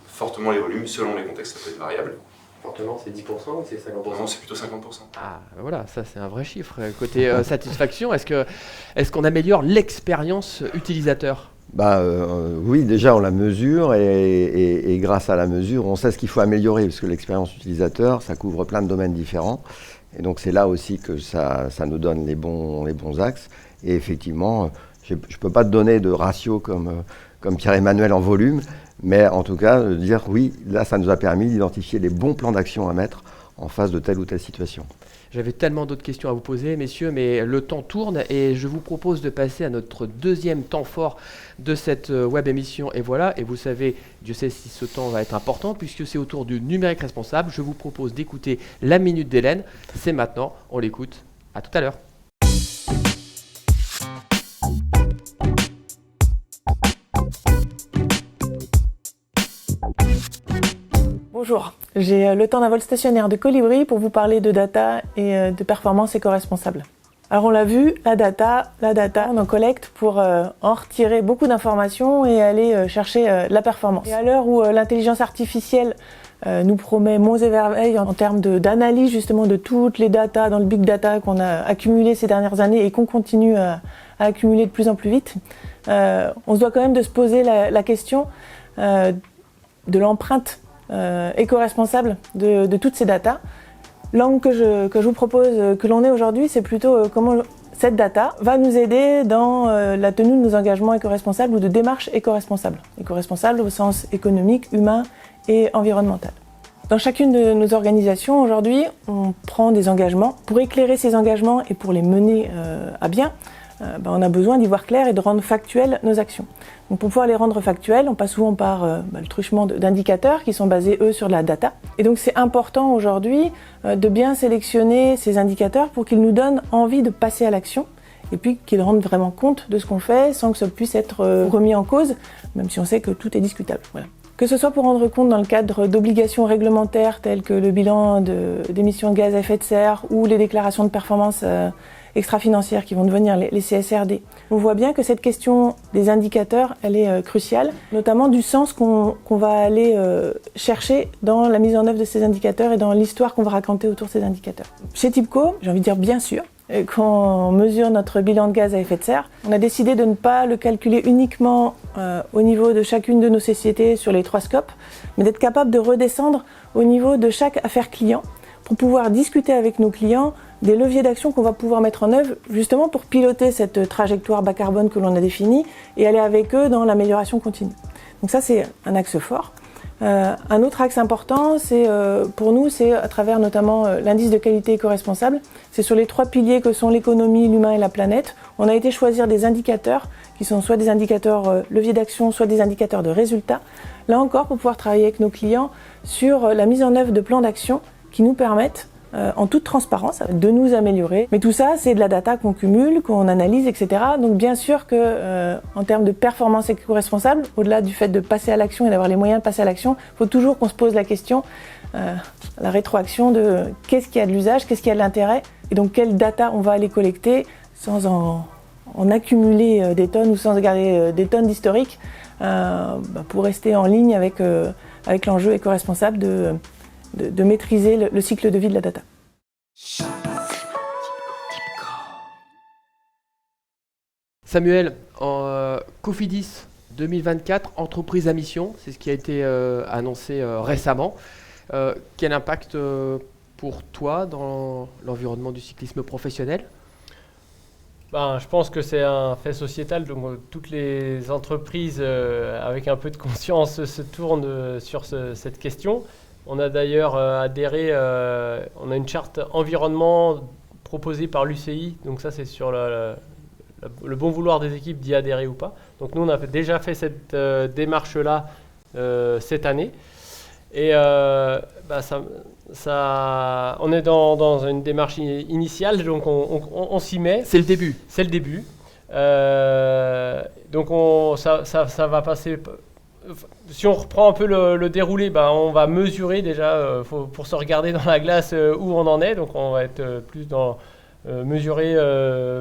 [SPEAKER 5] fortement les volumes selon les contextes, ça peut être variable.
[SPEAKER 1] Fortement, c'est 10% ou c'est 50%?
[SPEAKER 5] Non, c'est plutôt 50%.
[SPEAKER 1] Ah, voilà, ça c'est un vrai chiffre. Côté satisfaction, est-ce qu'on améliore l'expérience utilisateur?
[SPEAKER 4] Oui, déjà on la mesure et grâce à la mesure, on sait ce qu'il faut améliorer, parce que l'expérience utilisateur, ça couvre plein de domaines différents. Et donc c'est là aussi que ça nous donne les bons axes. Et effectivement, je ne peux pas te donner de ratio comme Pierre-Emmanuel en volume, mais en tout cas, dire oui, là ça nous a permis d'identifier les bons plans d'action à mettre en face de telle ou telle situation.
[SPEAKER 1] J'avais tellement d'autres questions à vous poser, messieurs, mais le temps tourne et je vous propose de passer à notre deuxième temps fort de cette web émission. Et voilà, et vous savez, Dieu sait si ce temps va être important, puisque c'est autour du numérique responsable. Je vous propose d'écouter la minute d'Hélène. C'est maintenant, on l'écoute. À tout à l'heure.
[SPEAKER 7] Bonjour, j'ai le temps d'un vol stationnaire de Colibri pour vous parler de data et de performance éco-responsable. Alors on l'a vu, la data, on en collecte pour en retirer beaucoup d'informations et aller chercher la performance. Et à l'heure où l'intelligence artificielle nous promet monts et merveilles en termes d'analyse justement de toutes les datas dans le big data qu'on a accumulé ces dernières années et qu'on continue à accumuler de plus en plus vite, on se doit quand même de se poser la question de l'empreinte éco-responsable de toutes ces datas. L'angle que je vous propose que l'on ait aujourd'hui, c'est plutôt comment cette data va nous aider dans la tenue de nos engagements éco-responsables ou de démarches éco-responsables. Éco-responsables au sens économique, humain et environnemental. Dans chacune de nos organisations, aujourd'hui, on prend des engagements. Pour éclairer ces engagements et pour les mener à bien, on a besoin d'y voir clair et de rendre factuelles nos actions. Donc pour pouvoir les rendre factuelles, on passe souvent par le truchement d'indicateurs qui sont basés, eux, sur de la data. Et donc c'est important aujourd'hui de bien sélectionner ces indicateurs pour qu'ils nous donnent envie de passer à l'action et puis qu'ils rendent vraiment compte de ce qu'on fait sans que ça puisse être remis en cause, même si on sait que tout est discutable. Voilà. Que ce soit pour rendre compte dans le cadre d'obligations réglementaires telles que le bilan d'émissions de gaz à effet de serre ou les déclarations de performance extra-financières qui vont devenir les CSRD. On voit bien que cette question des indicateurs, elle est cruciale, notamment du sens qu'on va aller chercher dans la mise en œuvre de ces indicateurs et dans l'histoire qu'on va raconter autour de ces indicateurs. Chez TIBCO, j'ai envie de dire bien sûr, quand on mesure notre bilan de gaz à effet de serre, on a décidé de ne pas le calculer uniquement au niveau de chacune de nos sociétés sur les 3 scopes, mais d'être capable de redescendre au niveau de chaque affaire client pour pouvoir discuter avec nos clients des leviers d'action qu'on va pouvoir mettre en œuvre justement pour piloter cette trajectoire bas carbone que l'on a définie et aller avec eux dans l'amélioration continue. Donc ça, c'est un axe fort. Un autre axe important, c'est pour nous, c'est à travers notamment l'indice de qualité éco-responsable. C'est sur les 3 piliers que sont l'économie, l'humain et la planète. On a été choisir des indicateurs qui sont soit des indicateurs leviers d'action, soit des indicateurs de résultats. Là encore, pour pouvoir travailler avec nos clients sur la mise en œuvre de plans d'action qui nous permettent en toute transparence de nous améliorer. Mais tout ça, c'est de la data qu'on cumule, qu'on analyse, etc. Donc bien sûr que en termes de performance éco-responsable, au-delà du fait de passer à l'action et d'avoir les moyens de passer à l'action, il faut toujours qu'on se pose la question, la rétroaction de qu'est-ce qui a de l'usage, qu'est-ce qui a de l'intérêt, et donc quelle data on va aller collecter sans en accumuler des tonnes ou sans garder des tonnes d'historique pour rester en ligne avec l'enjeu éco-responsable de maîtriser le cycle de vie de la data.
[SPEAKER 1] Samuel, en Cofidis 2024, entreprise à mission, c'est ce qui a été annoncé récemment. Quel impact pour toi dans l'environnement du cyclisme professionnel ?
[SPEAKER 3] Je pense que c'est un fait sociétal, donc toutes les entreprises avec un peu de conscience se tournent sur cette question. On a d'ailleurs adhéré, on a une charte environnement proposée par l'UCI, donc ça c'est sur le bon vouloir des équipes d'y adhérer ou pas. Donc nous on a déjà fait cette démarche-là cette année. Et on est dans une démarche initiale, donc on s'y met.
[SPEAKER 1] C'est le début.
[SPEAKER 3] C'est le début. Donc ça va passer. Si on reprend un peu le déroulé, on va mesurer déjà pour se regarder dans la glace où on en est. Donc on va être plus dans mesurer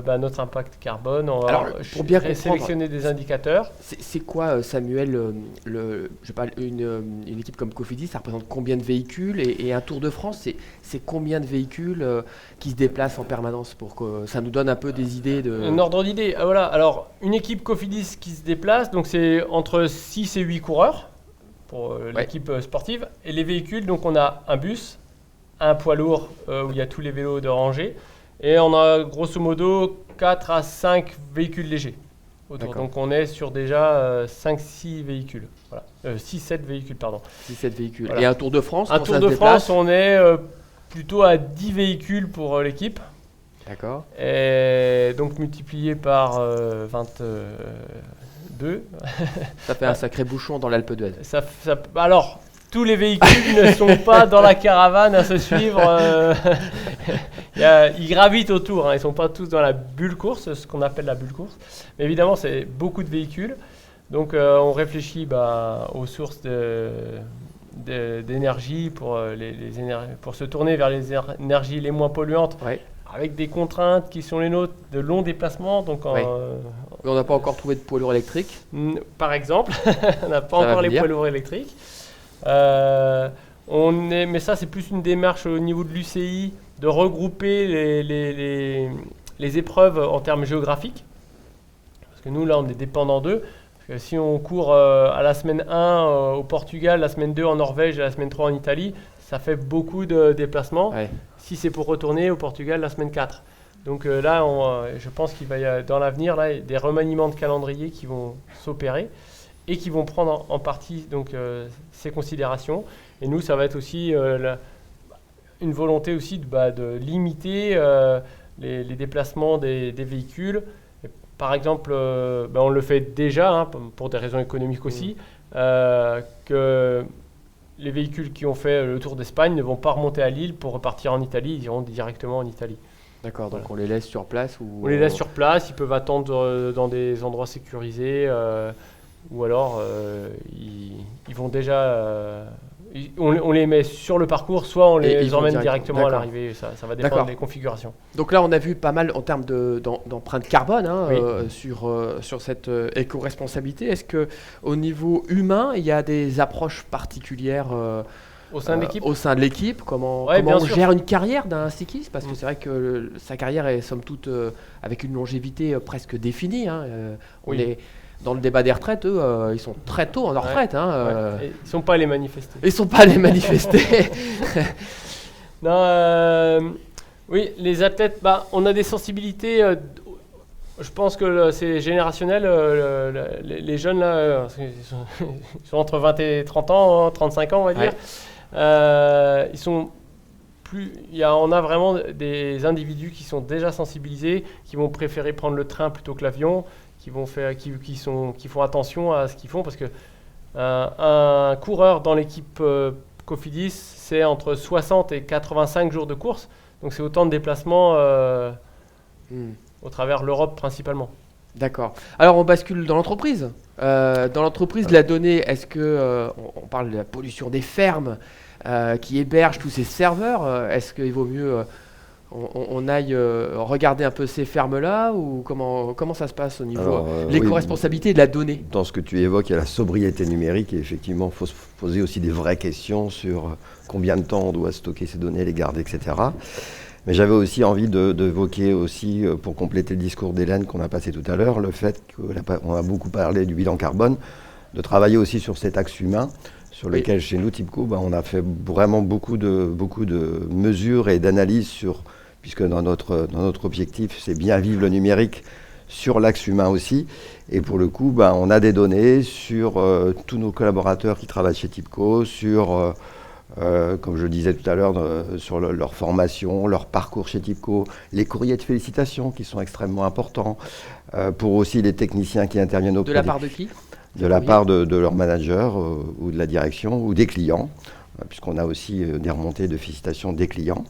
[SPEAKER 3] notre impact carbone. On va
[SPEAKER 1] pour bien
[SPEAKER 3] sélectionner des indicateurs.
[SPEAKER 1] C'est quoi, Samuel, une équipe comme Cofidis, ça représente combien de véhicules et un Tour de France, c'est combien de véhicules qui se déplacent en permanence pour que ça nous donne un peu des idées de...
[SPEAKER 3] Un ordre d'idée, voilà. Alors, une équipe Cofidis qui se déplace, donc c'est entre 6 et 8 coureurs pour l'équipe sportive. Et les véhicules, donc on a un bus, un poids lourd où il y a tous les vélos de rangée. Et on a grosso modo 4 à 5 véhicules légers autour. Donc on est sur déjà 5-6 véhicules. Voilà. 6-7 véhicules, pardon.
[SPEAKER 1] 6-7 véhicules.
[SPEAKER 3] Voilà.
[SPEAKER 1] Et un Tour de France,
[SPEAKER 3] un Tour de France, on est plutôt à 10 véhicules pour l'équipe.
[SPEAKER 1] D'accord.
[SPEAKER 3] Et donc multiplié par 22. Ça
[SPEAKER 1] fait un sacré bouchon dans l'Alpe d'Huez.
[SPEAKER 3] Alors, tous les véhicules ne sont pas dans la caravane à se suivre. Ils gravitent autour, ils ne sont pas tous dans la bulle course, ce qu'on appelle la bulle course. Mais évidemment, c'est beaucoup de véhicules. Donc on réfléchit aux sources d'énergie pour, pour se tourner vers les énergies les moins polluantes,
[SPEAKER 1] Ouais.
[SPEAKER 3] avec des contraintes qui sont les nôtres, de longs déplacements. Donc
[SPEAKER 1] Ouais. On n'a pas encore trouvé de poids lourd électrique.
[SPEAKER 3] par exemple, on n'a pas
[SPEAKER 1] Ça va
[SPEAKER 3] encore les
[SPEAKER 1] venir.
[SPEAKER 3] poids lourds électriques. Mais ça, c'est plus une démarche au niveau de l'UCI de regrouper les épreuves en termes géographiques. Parce que nous, là, on est dépendant d'eux. Parce que si on court à la semaine 1 au Portugal, la semaine 2 en Norvège et la semaine 3 en Italie, ça fait beaucoup de déplacements.
[SPEAKER 1] Ouais.
[SPEAKER 3] Si c'est pour retourner au Portugal la semaine 4. Donc là, je pense qu'il va y avoir, dans l'avenir, là, des remaniements de calendrier qui vont s'opérer et qui vont prendre en partie donc, ces considérations. Et nous, ça va être aussi une volonté aussi de limiter les déplacements des véhicules. Et par exemple, on le fait déjà, hein, pour des raisons économiques aussi, que les véhicules qui ont fait le tour d'Espagne ne vont pas remonter à Lille pour repartir en Italie, ils iront directement en Italie.
[SPEAKER 1] D'accord, donc
[SPEAKER 3] Voilà.
[SPEAKER 1] on les laisse sur place ou
[SPEAKER 3] On les laisse sur place, ils peuvent attendre dans des endroits sécurisés, ou alors ils vont déjà... on les met sur le parcours, soit on
[SPEAKER 1] Et ils
[SPEAKER 3] les
[SPEAKER 1] vont
[SPEAKER 3] emmène
[SPEAKER 1] directement.
[SPEAKER 3] directement à
[SPEAKER 1] D'accord.
[SPEAKER 3] l'arrivée, ça va
[SPEAKER 1] D'accord.
[SPEAKER 3] dépendre des configurations.
[SPEAKER 1] Donc là, on a vu pas mal en termes d'empreinte carbone, hein,
[SPEAKER 3] Oui.
[SPEAKER 1] sur cette éco-responsabilité. Est-ce qu'au niveau humain, il y a des approches particulières
[SPEAKER 3] Au sein de l'équipe,
[SPEAKER 1] au sein de l'équipe? Comment
[SPEAKER 3] Ouais, bien
[SPEAKER 1] on
[SPEAKER 3] sûr.
[SPEAKER 1] gère une carrière d'un cycliste? Parce que c'est vrai que sa carrière est somme toute avec une longévité presque définie. Hein. On
[SPEAKER 3] Oui.
[SPEAKER 1] est dans le débat des retraites, eux, ils sont très tôt en leur
[SPEAKER 3] Ouais.
[SPEAKER 1] retraite. Hein,
[SPEAKER 3] ouais. Et ils ne sont pas allés manifester.
[SPEAKER 1] Ils ne sont pas allés manifester.
[SPEAKER 3] Non, oui, les athlètes, on a des sensibilités. Je pense que c'est générationnel. Les jeunes, là, ils sont entre 20 et 30 ans, hein, 35 ans, on va dire. Ils sont plus. On a vraiment des individus qui sont déjà sensibilisés, qui vont préférer prendre le train plutôt que l'avion, qui font attention à ce qu'ils font, parce que un coureur dans l'équipe Cofidis, c'est entre 60 et 85 jours de course. Donc c'est autant de déplacements au travers l'Europe principalement.
[SPEAKER 1] D'accord. Alors on bascule dans l'entreprise. Dans l'entreprise de la donnée, est-ce que on parle de la pollution des fermes qui hébergent tous ces serveurs? Est-ce qu'il vaut mieux on aille regarder un peu ces fermes-là, ou comment ça se passe au niveau
[SPEAKER 4] Alors,
[SPEAKER 1] l'éco-responsabilité de la donnée?
[SPEAKER 4] Dans ce que tu évoques, il y a la sobriété numérique et effectivement, il faut se poser aussi des vraies questions sur combien de temps on doit stocker ces données, les garder, etc. Mais j'avais aussi envie d'évoquer aussi, pour compléter le discours d'Hélène qu'on a passé tout à l'heure, le fait qu'on a beaucoup parlé du bilan carbone, de travailler aussi sur cet axe humain, sur lequel chez nous, TIBCO, on a fait vraiment beaucoup de mesures et d'analyses puisque dans notre objectif, c'est bien vivre le numérique sur l'axe humain aussi. Et pour le coup, on a des données sur tous nos collaborateurs qui travaillent chez TIBCO, sur, comme je le disais tout à l'heure, sur leur formation, leur parcours chez TIBCO, les courriers de félicitations qui sont extrêmement importants, pour aussi les techniciens qui interviennent auprès
[SPEAKER 1] De la part de qui?
[SPEAKER 4] de la part de leur manager ou de la direction ou des clients, puisqu'on a aussi des remontées de félicitations des clients.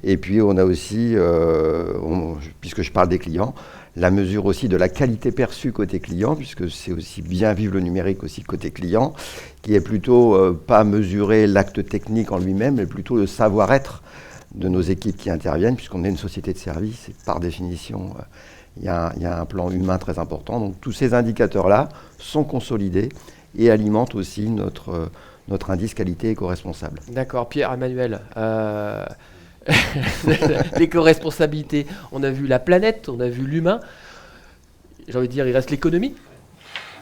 [SPEAKER 4] Et puis on a aussi, puisque je parle des clients, la mesure aussi de la qualité perçue côté client, puisque c'est aussi bien vivre le numérique aussi côté client, qui est plutôt pas mesurer l'acte technique en lui-même, mais plutôt le savoir-être de nos équipes qui interviennent, puisqu'on est une société de service et par définition, il y a un plan humain très important. Donc tous ces indicateurs-là sont consolidés et alimentent aussi notre indice qualité éco-responsable.
[SPEAKER 1] D'accord. Pierre-Emmanuel, l'éco-responsabilité, on a vu la planète, on a vu l'humain. J'ai envie de dire, il reste l'économie.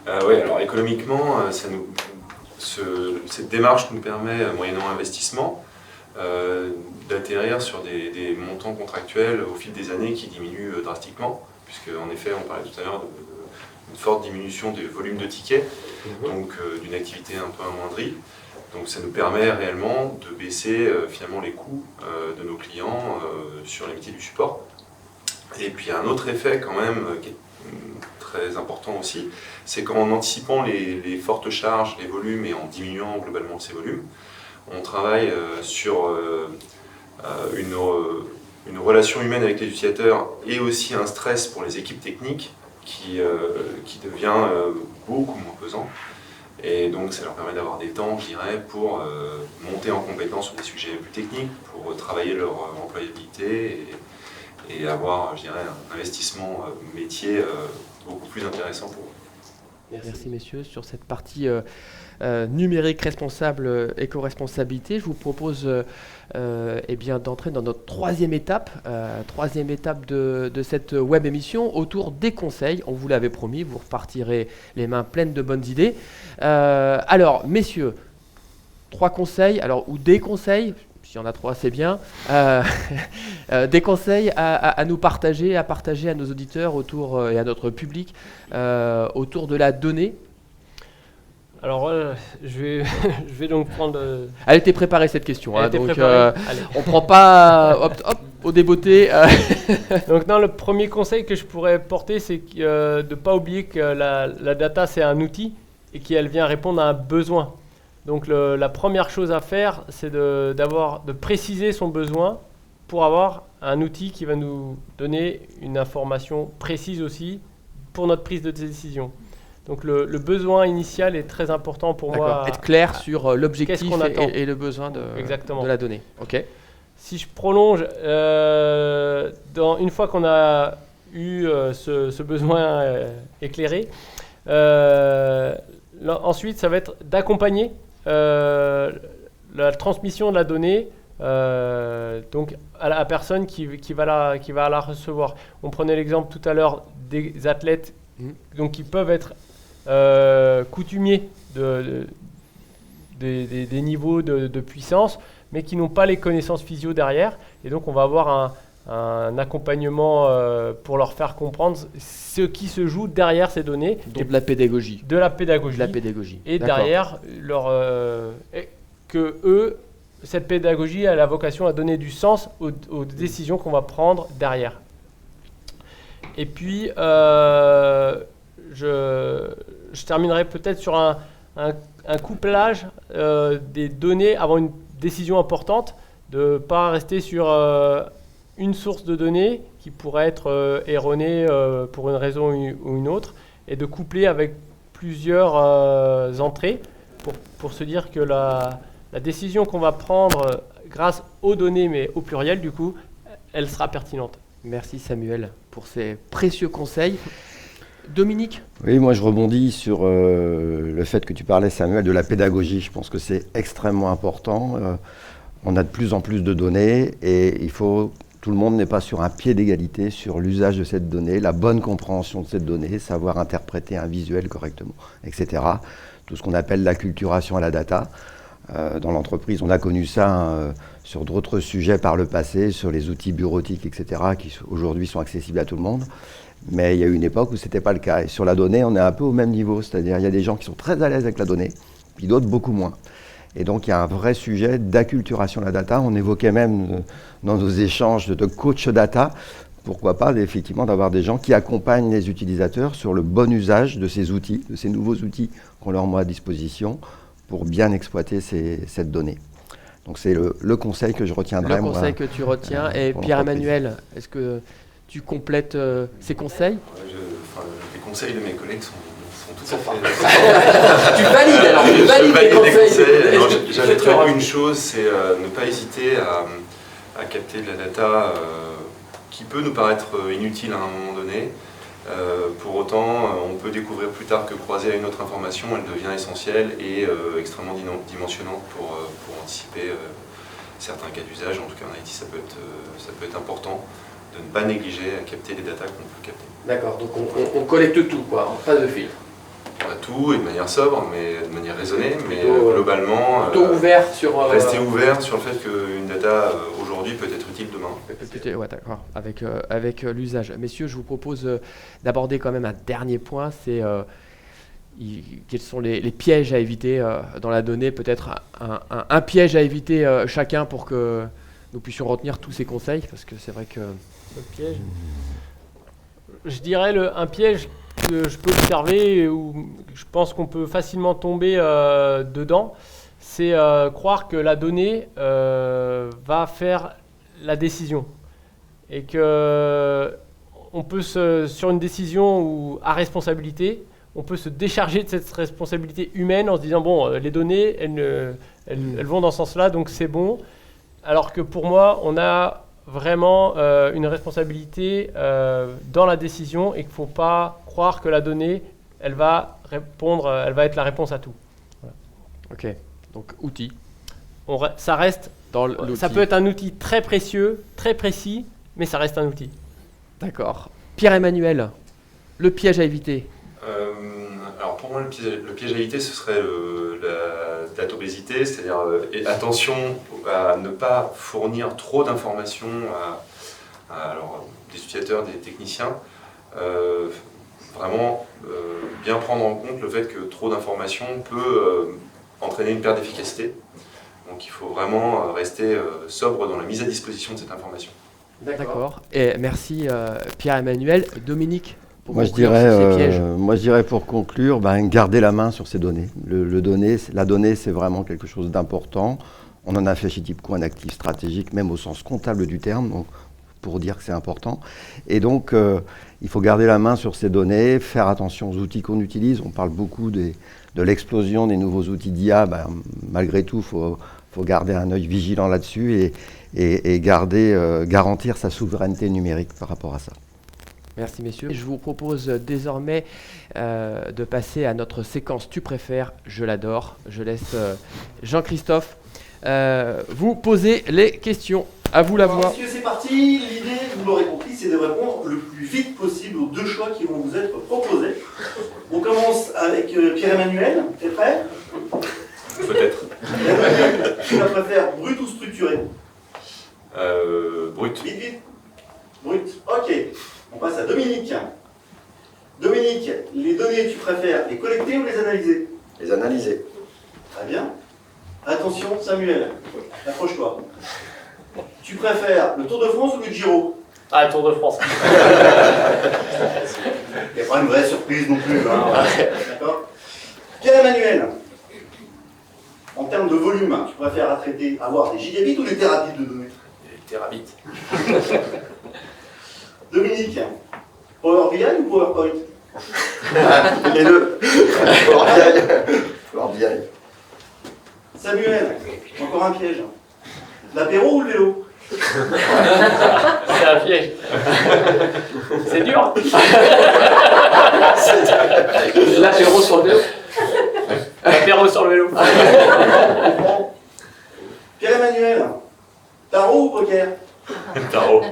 [SPEAKER 5] Oui, alors économiquement, cette démarche nous permet, moyennant investissement, d'atterrir sur des montants contractuels au fil des années qui diminuent drastiquement, puisque en effet, on parlait tout à l'heure d'une forte diminution des volumes de tickets, donc d'une activité un peu amoindrie. Donc ça nous permet réellement de baisser finalement les coûts de nos clients sur les métiers du support. Et puis un autre effet quand même qui est très important aussi, c'est qu'en anticipant les fortes charges, les volumes, et en diminuant globalement ces volumes, on travaille sur une relation humaine avec les utilisateurs et aussi un stress pour les équipes techniques qui devient beaucoup moins pesant. Et donc ça leur permet d'avoir des temps, je dirais, pour monter en compétence sur des sujets plus techniques, pour travailler leur employabilité et avoir, je dirais, un investissement métier beaucoup plus intéressant pour eux.
[SPEAKER 1] Merci messieurs. Sur cette partie numérique responsable, éco-responsabilité, je vous propose d'entrer dans notre troisième étape de cette web émission autour des conseils. On vous l'avait promis, vous repartirez les mains pleines de bonnes idées. Alors messieurs, 3 conseils, ou des conseils, s'il y en a 3 c'est bien, des conseils à nous partager, à nos auditeurs autour, et à notre public autour de la donnée.
[SPEAKER 3] Alors, je vais donc prendre...
[SPEAKER 1] Elle était préparée cette question,
[SPEAKER 3] Elle était
[SPEAKER 1] donc
[SPEAKER 3] préparée.
[SPEAKER 1] on prend pas hop, au débeauté.
[SPEAKER 3] Donc non, le premier conseil que je pourrais porter, c'est de ne pas oublier que la data, c'est un outil et qu'elle vient répondre à un besoin. Donc la première chose à faire, c'est de préciser son besoin pour avoir un outil qui va nous donner une information précise aussi pour notre prise de décision. Donc le besoin initial est très important pour moi.
[SPEAKER 1] Être clair sur l'objectif
[SPEAKER 3] qu'est-ce qu'on attend
[SPEAKER 1] et le besoin de la donnée. Ok.
[SPEAKER 3] Si je prolonge, une fois qu'on a eu ce besoin éclairé, ensuite ça va être d'accompagner la transmission de la donnée donc à la personne qui va la recevoir. On prenait l'exemple tout à l'heure des athlètes donc qui peuvent être coutumiers des niveaux de puissance, mais qui n'ont pas les connaissances physio derrière. Et donc on va avoir un accompagnement pour leur faire comprendre ce qui se joue derrière ces données.
[SPEAKER 1] Donc de la pédagogie.
[SPEAKER 3] Et derrière, cette pédagogie a la vocation à donner du sens aux décisions qu'on va prendre derrière. Et puis, je terminerai peut-être sur un couplage des données avant une décision importante, de ne pas rester sur une source de données qui pourrait être erronée pour une raison ou une autre, et de coupler avec plusieurs entrées pour se dire que la décision qu'on va prendre grâce aux données, mais au pluriel du coup, elle sera pertinente.
[SPEAKER 1] Merci Samuel pour ces précieux conseils. Dominique ?
[SPEAKER 4] Oui, moi je rebondis sur le fait que tu parlais, Samuel, de la pédagogie. Je pense que c'est extrêmement important. On a de plus en plus de données et tout le monde n'est pas sur un pied d'égalité sur l'usage de cette donnée, la bonne compréhension de cette donnée, savoir interpréter un visuel correctement, etc. Tout ce qu'on appelle l'acculturation à la data. Dans l'entreprise, on a connu ça sur d'autres sujets par le passé, sur les outils bureautiques, etc., qui aujourd'hui sont accessibles à tout le monde. Mais il y a eu une époque où ce n'était pas le cas. Et sur la donnée, on est un peu au même niveau. C'est-à-dire il y a des gens qui sont très à l'aise avec la donnée, puis d'autres beaucoup moins. Et donc il y a un vrai sujet d'acculturation à la data. On évoquait même dans nos échanges de coach data, pourquoi pas effectivement d'avoir des gens qui accompagnent les utilisateurs sur le bon usage de ces outils, de ces nouveaux outils qu'on leur met à disposition pour bien exploiter cette donnée. Donc c'est le conseil que je retiendrai.
[SPEAKER 1] Le conseil que tu retiens. Et Pierre-Emmanuel, est-ce que tu complètes ces conseils ?
[SPEAKER 5] Les conseils de mes collègues sont tout à fait...
[SPEAKER 1] Tu valides alors, tu valides les conseils.
[SPEAKER 5] J'ajouterais une chose, c'est ne pas hésiter à capter de la data qui peut nous paraître inutile à un moment donné. Pour autant, on peut découvrir plus tard que croisée à une autre information, elle devient essentielle et extrêmement dimensionnante pour anticiper certains cas d'usage. En tout cas en IT, ça peut être important de ne pas négliger à capter les datas qu'on peut capter.
[SPEAKER 1] D'accord, donc on collecte tout, quoi, pas de filtre.
[SPEAKER 5] Pas tout et de manière sobre, mais de manière raisonnée, mais globalement...
[SPEAKER 1] ouvert sur...
[SPEAKER 5] Rester ouvert sur le fait qu'une data aujourd'hui peut être utile demain.
[SPEAKER 1] Ouais, d'accord, avec l'usage. Messieurs, je vous propose d'aborder quand même un dernier point, c'est quels sont les pièges à éviter dans la donnée, peut-être un piège à éviter chacun pour que nous puissions retenir tous ces conseils, parce que c'est vrai que...
[SPEAKER 3] Le piège. Je dirais un piège que je peux observer, où je pense qu'on peut facilement tomber dedans, c'est croire que la donnée va faire la décision. Et que on peut sur une décision à responsabilité, on peut se décharger de cette responsabilité humaine en se disant bon, les données, elles vont dans ce sens-là, donc c'est bon. Alors que pour moi, on a vraiment une responsabilité dans la décision et qu'il ne faut pas croire que la donnée, elle va être la réponse à tout. Voilà.
[SPEAKER 1] Ok, donc outil.
[SPEAKER 3] Ça reste,
[SPEAKER 1] Dans
[SPEAKER 3] ça peut être un outil très précieux, très précis, mais ça reste un outil.
[SPEAKER 1] D'accord. Pierre-Emmanuel, le piège à éviter.
[SPEAKER 5] Alors pour moi, le piège à éviter, ce serait la datobésité, c'est-à-dire attention à ne pas fournir trop d'informations à des utilisateurs, des techniciens. Vraiment bien prendre en compte le fait que trop d'informations peut entraîner une perte d'efficacité. Donc il faut vraiment rester sobre dans la mise à disposition de cette information.
[SPEAKER 1] D'accord. Et merci Pierre-Emmanuel. Dominique, pour
[SPEAKER 4] Moi je,
[SPEAKER 1] conclure sur ces pièges.
[SPEAKER 4] moi, je dirais pour conclure, garder la main sur ces données. La donnée, c'est vraiment quelque chose d'important. On en a fait chez TIPCO un actif stratégique, même au sens comptable du terme, donc, pour dire que c'est important. Et donc, il faut garder la main sur ces données, faire attention aux outils qu'on utilise. On parle beaucoup de l'explosion des nouveaux outils d'IA. Malgré tout, il faut garder un œil vigilant là-dessus et garantir sa souveraineté numérique par rapport à ça.
[SPEAKER 1] Merci messieurs. Je vous propose désormais de passer à notre séquence Tu préfères, je l'adore. Je laisse Jean-Christophe vous poser les questions. À vous la voix.
[SPEAKER 2] Messieurs, c'est parti. L'idée, vous l'aurez compris, c'est de répondre le plus vite possible aux deux choix qui vont vous être proposés. On commence avec Pierre-Emmanuel. T'es prêt?
[SPEAKER 5] Peut-être.
[SPEAKER 2] Tu la préfères brut ou structuré?
[SPEAKER 5] Brut.
[SPEAKER 2] Vite, vite. Brut. Ok. On passe à Dominique. Dominique, les données, tu préfères les collecter ou les analyser?
[SPEAKER 4] Les analyser.
[SPEAKER 2] Très bien. Attention, Samuel, approche-toi. Tu préfères le Tour de France ou le Giro?
[SPEAKER 3] Ah, Tour de France.
[SPEAKER 2] Il n'y a pas une vraie surprise non plus. Hein. D'accord. Pierre-Emmanuel, en termes de volume, tu préfères avoir des gigabits ou des terabits de données?
[SPEAKER 5] Des terabits.
[SPEAKER 2] Dominique, Power BI ou PowerPoint?
[SPEAKER 4] Les deux. Power BI.
[SPEAKER 2] Samuel, encore un piège. L'apéro ou le vélo?
[SPEAKER 3] C'est un piège. C'est dur.
[SPEAKER 1] L'apéro sur le vélo.
[SPEAKER 3] L'apéro sur le vélo.
[SPEAKER 2] Pierre-Emmanuel, tarot ou poker?
[SPEAKER 5] Tarot.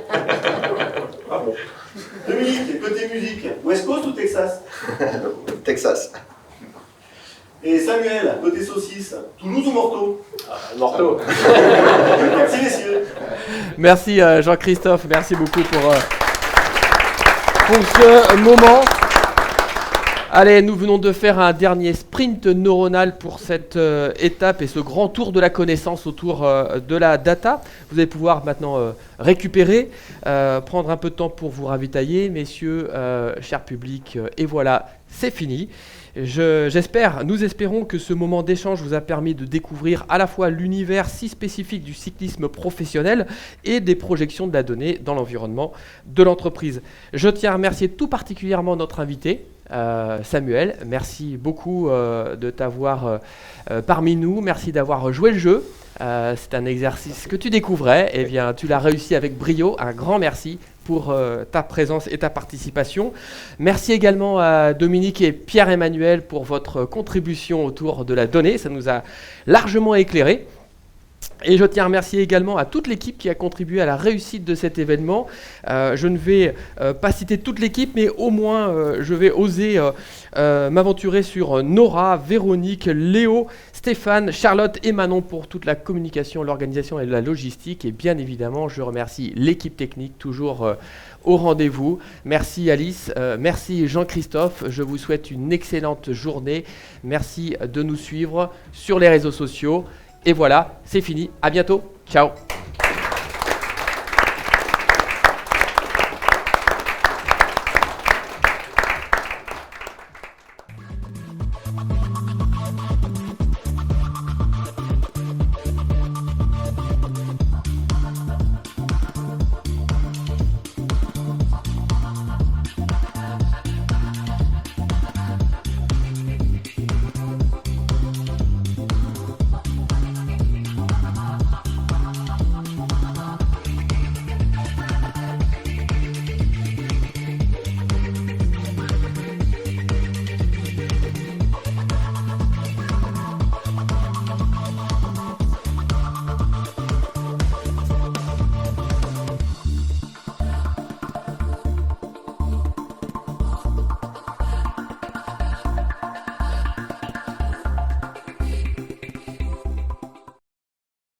[SPEAKER 2] Dominique, côté musique, West Coast ou Texas?
[SPEAKER 4] Texas.
[SPEAKER 2] Et Samuel, côté saucisse, Toulouse ou Morteau?
[SPEAKER 3] Morteau.
[SPEAKER 2] Merci messieurs.
[SPEAKER 1] Merci Jean-Christophe, merci beaucoup pour ce moment. Allez, nous venons de faire un dernier sprint neuronal pour cette étape et ce grand tour de la connaissance autour de la data. Vous allez pouvoir maintenant récupérer, prendre un peu de temps pour vous ravitailler, messieurs, cher public, et voilà, c'est fini. Nous espérons que ce moment d'échange vous a permis de découvrir à la fois l'univers si spécifique du cyclisme professionnel et des projections de la donnée dans l'environnement de l'entreprise. Je tiens à remercier tout particulièrement notre invité, Samuel. Merci beaucoup de t'avoir parmi nous. Merci d'avoir joué le jeu. C'est un exercice que tu découvrais. Eh bien, tu l'as réussi avec brio. Un grand merci pour ta présence et ta participation. Merci également à Dominique et Pierre-Emmanuel pour votre contribution autour de la donnée. Ça nous a largement éclairé. Et je tiens à remercier également à toute l'équipe qui a contribué à la réussite de cet événement. Je ne vais pas citer toute l'équipe, mais au moins je vais oser m'aventurer sur Nora, Véronique, Léo, Stéphane, Charlotte et Manon pour toute la communication, l'organisation et la logistique. Et bien évidemment, je remercie l'équipe technique, toujours au rendez-vous. Merci Alice, merci Jean-Christophe. Je vous souhaite une excellente journée. Merci de nous suivre sur les réseaux sociaux. Et voilà, c'est fini. À bientôt. Ciao.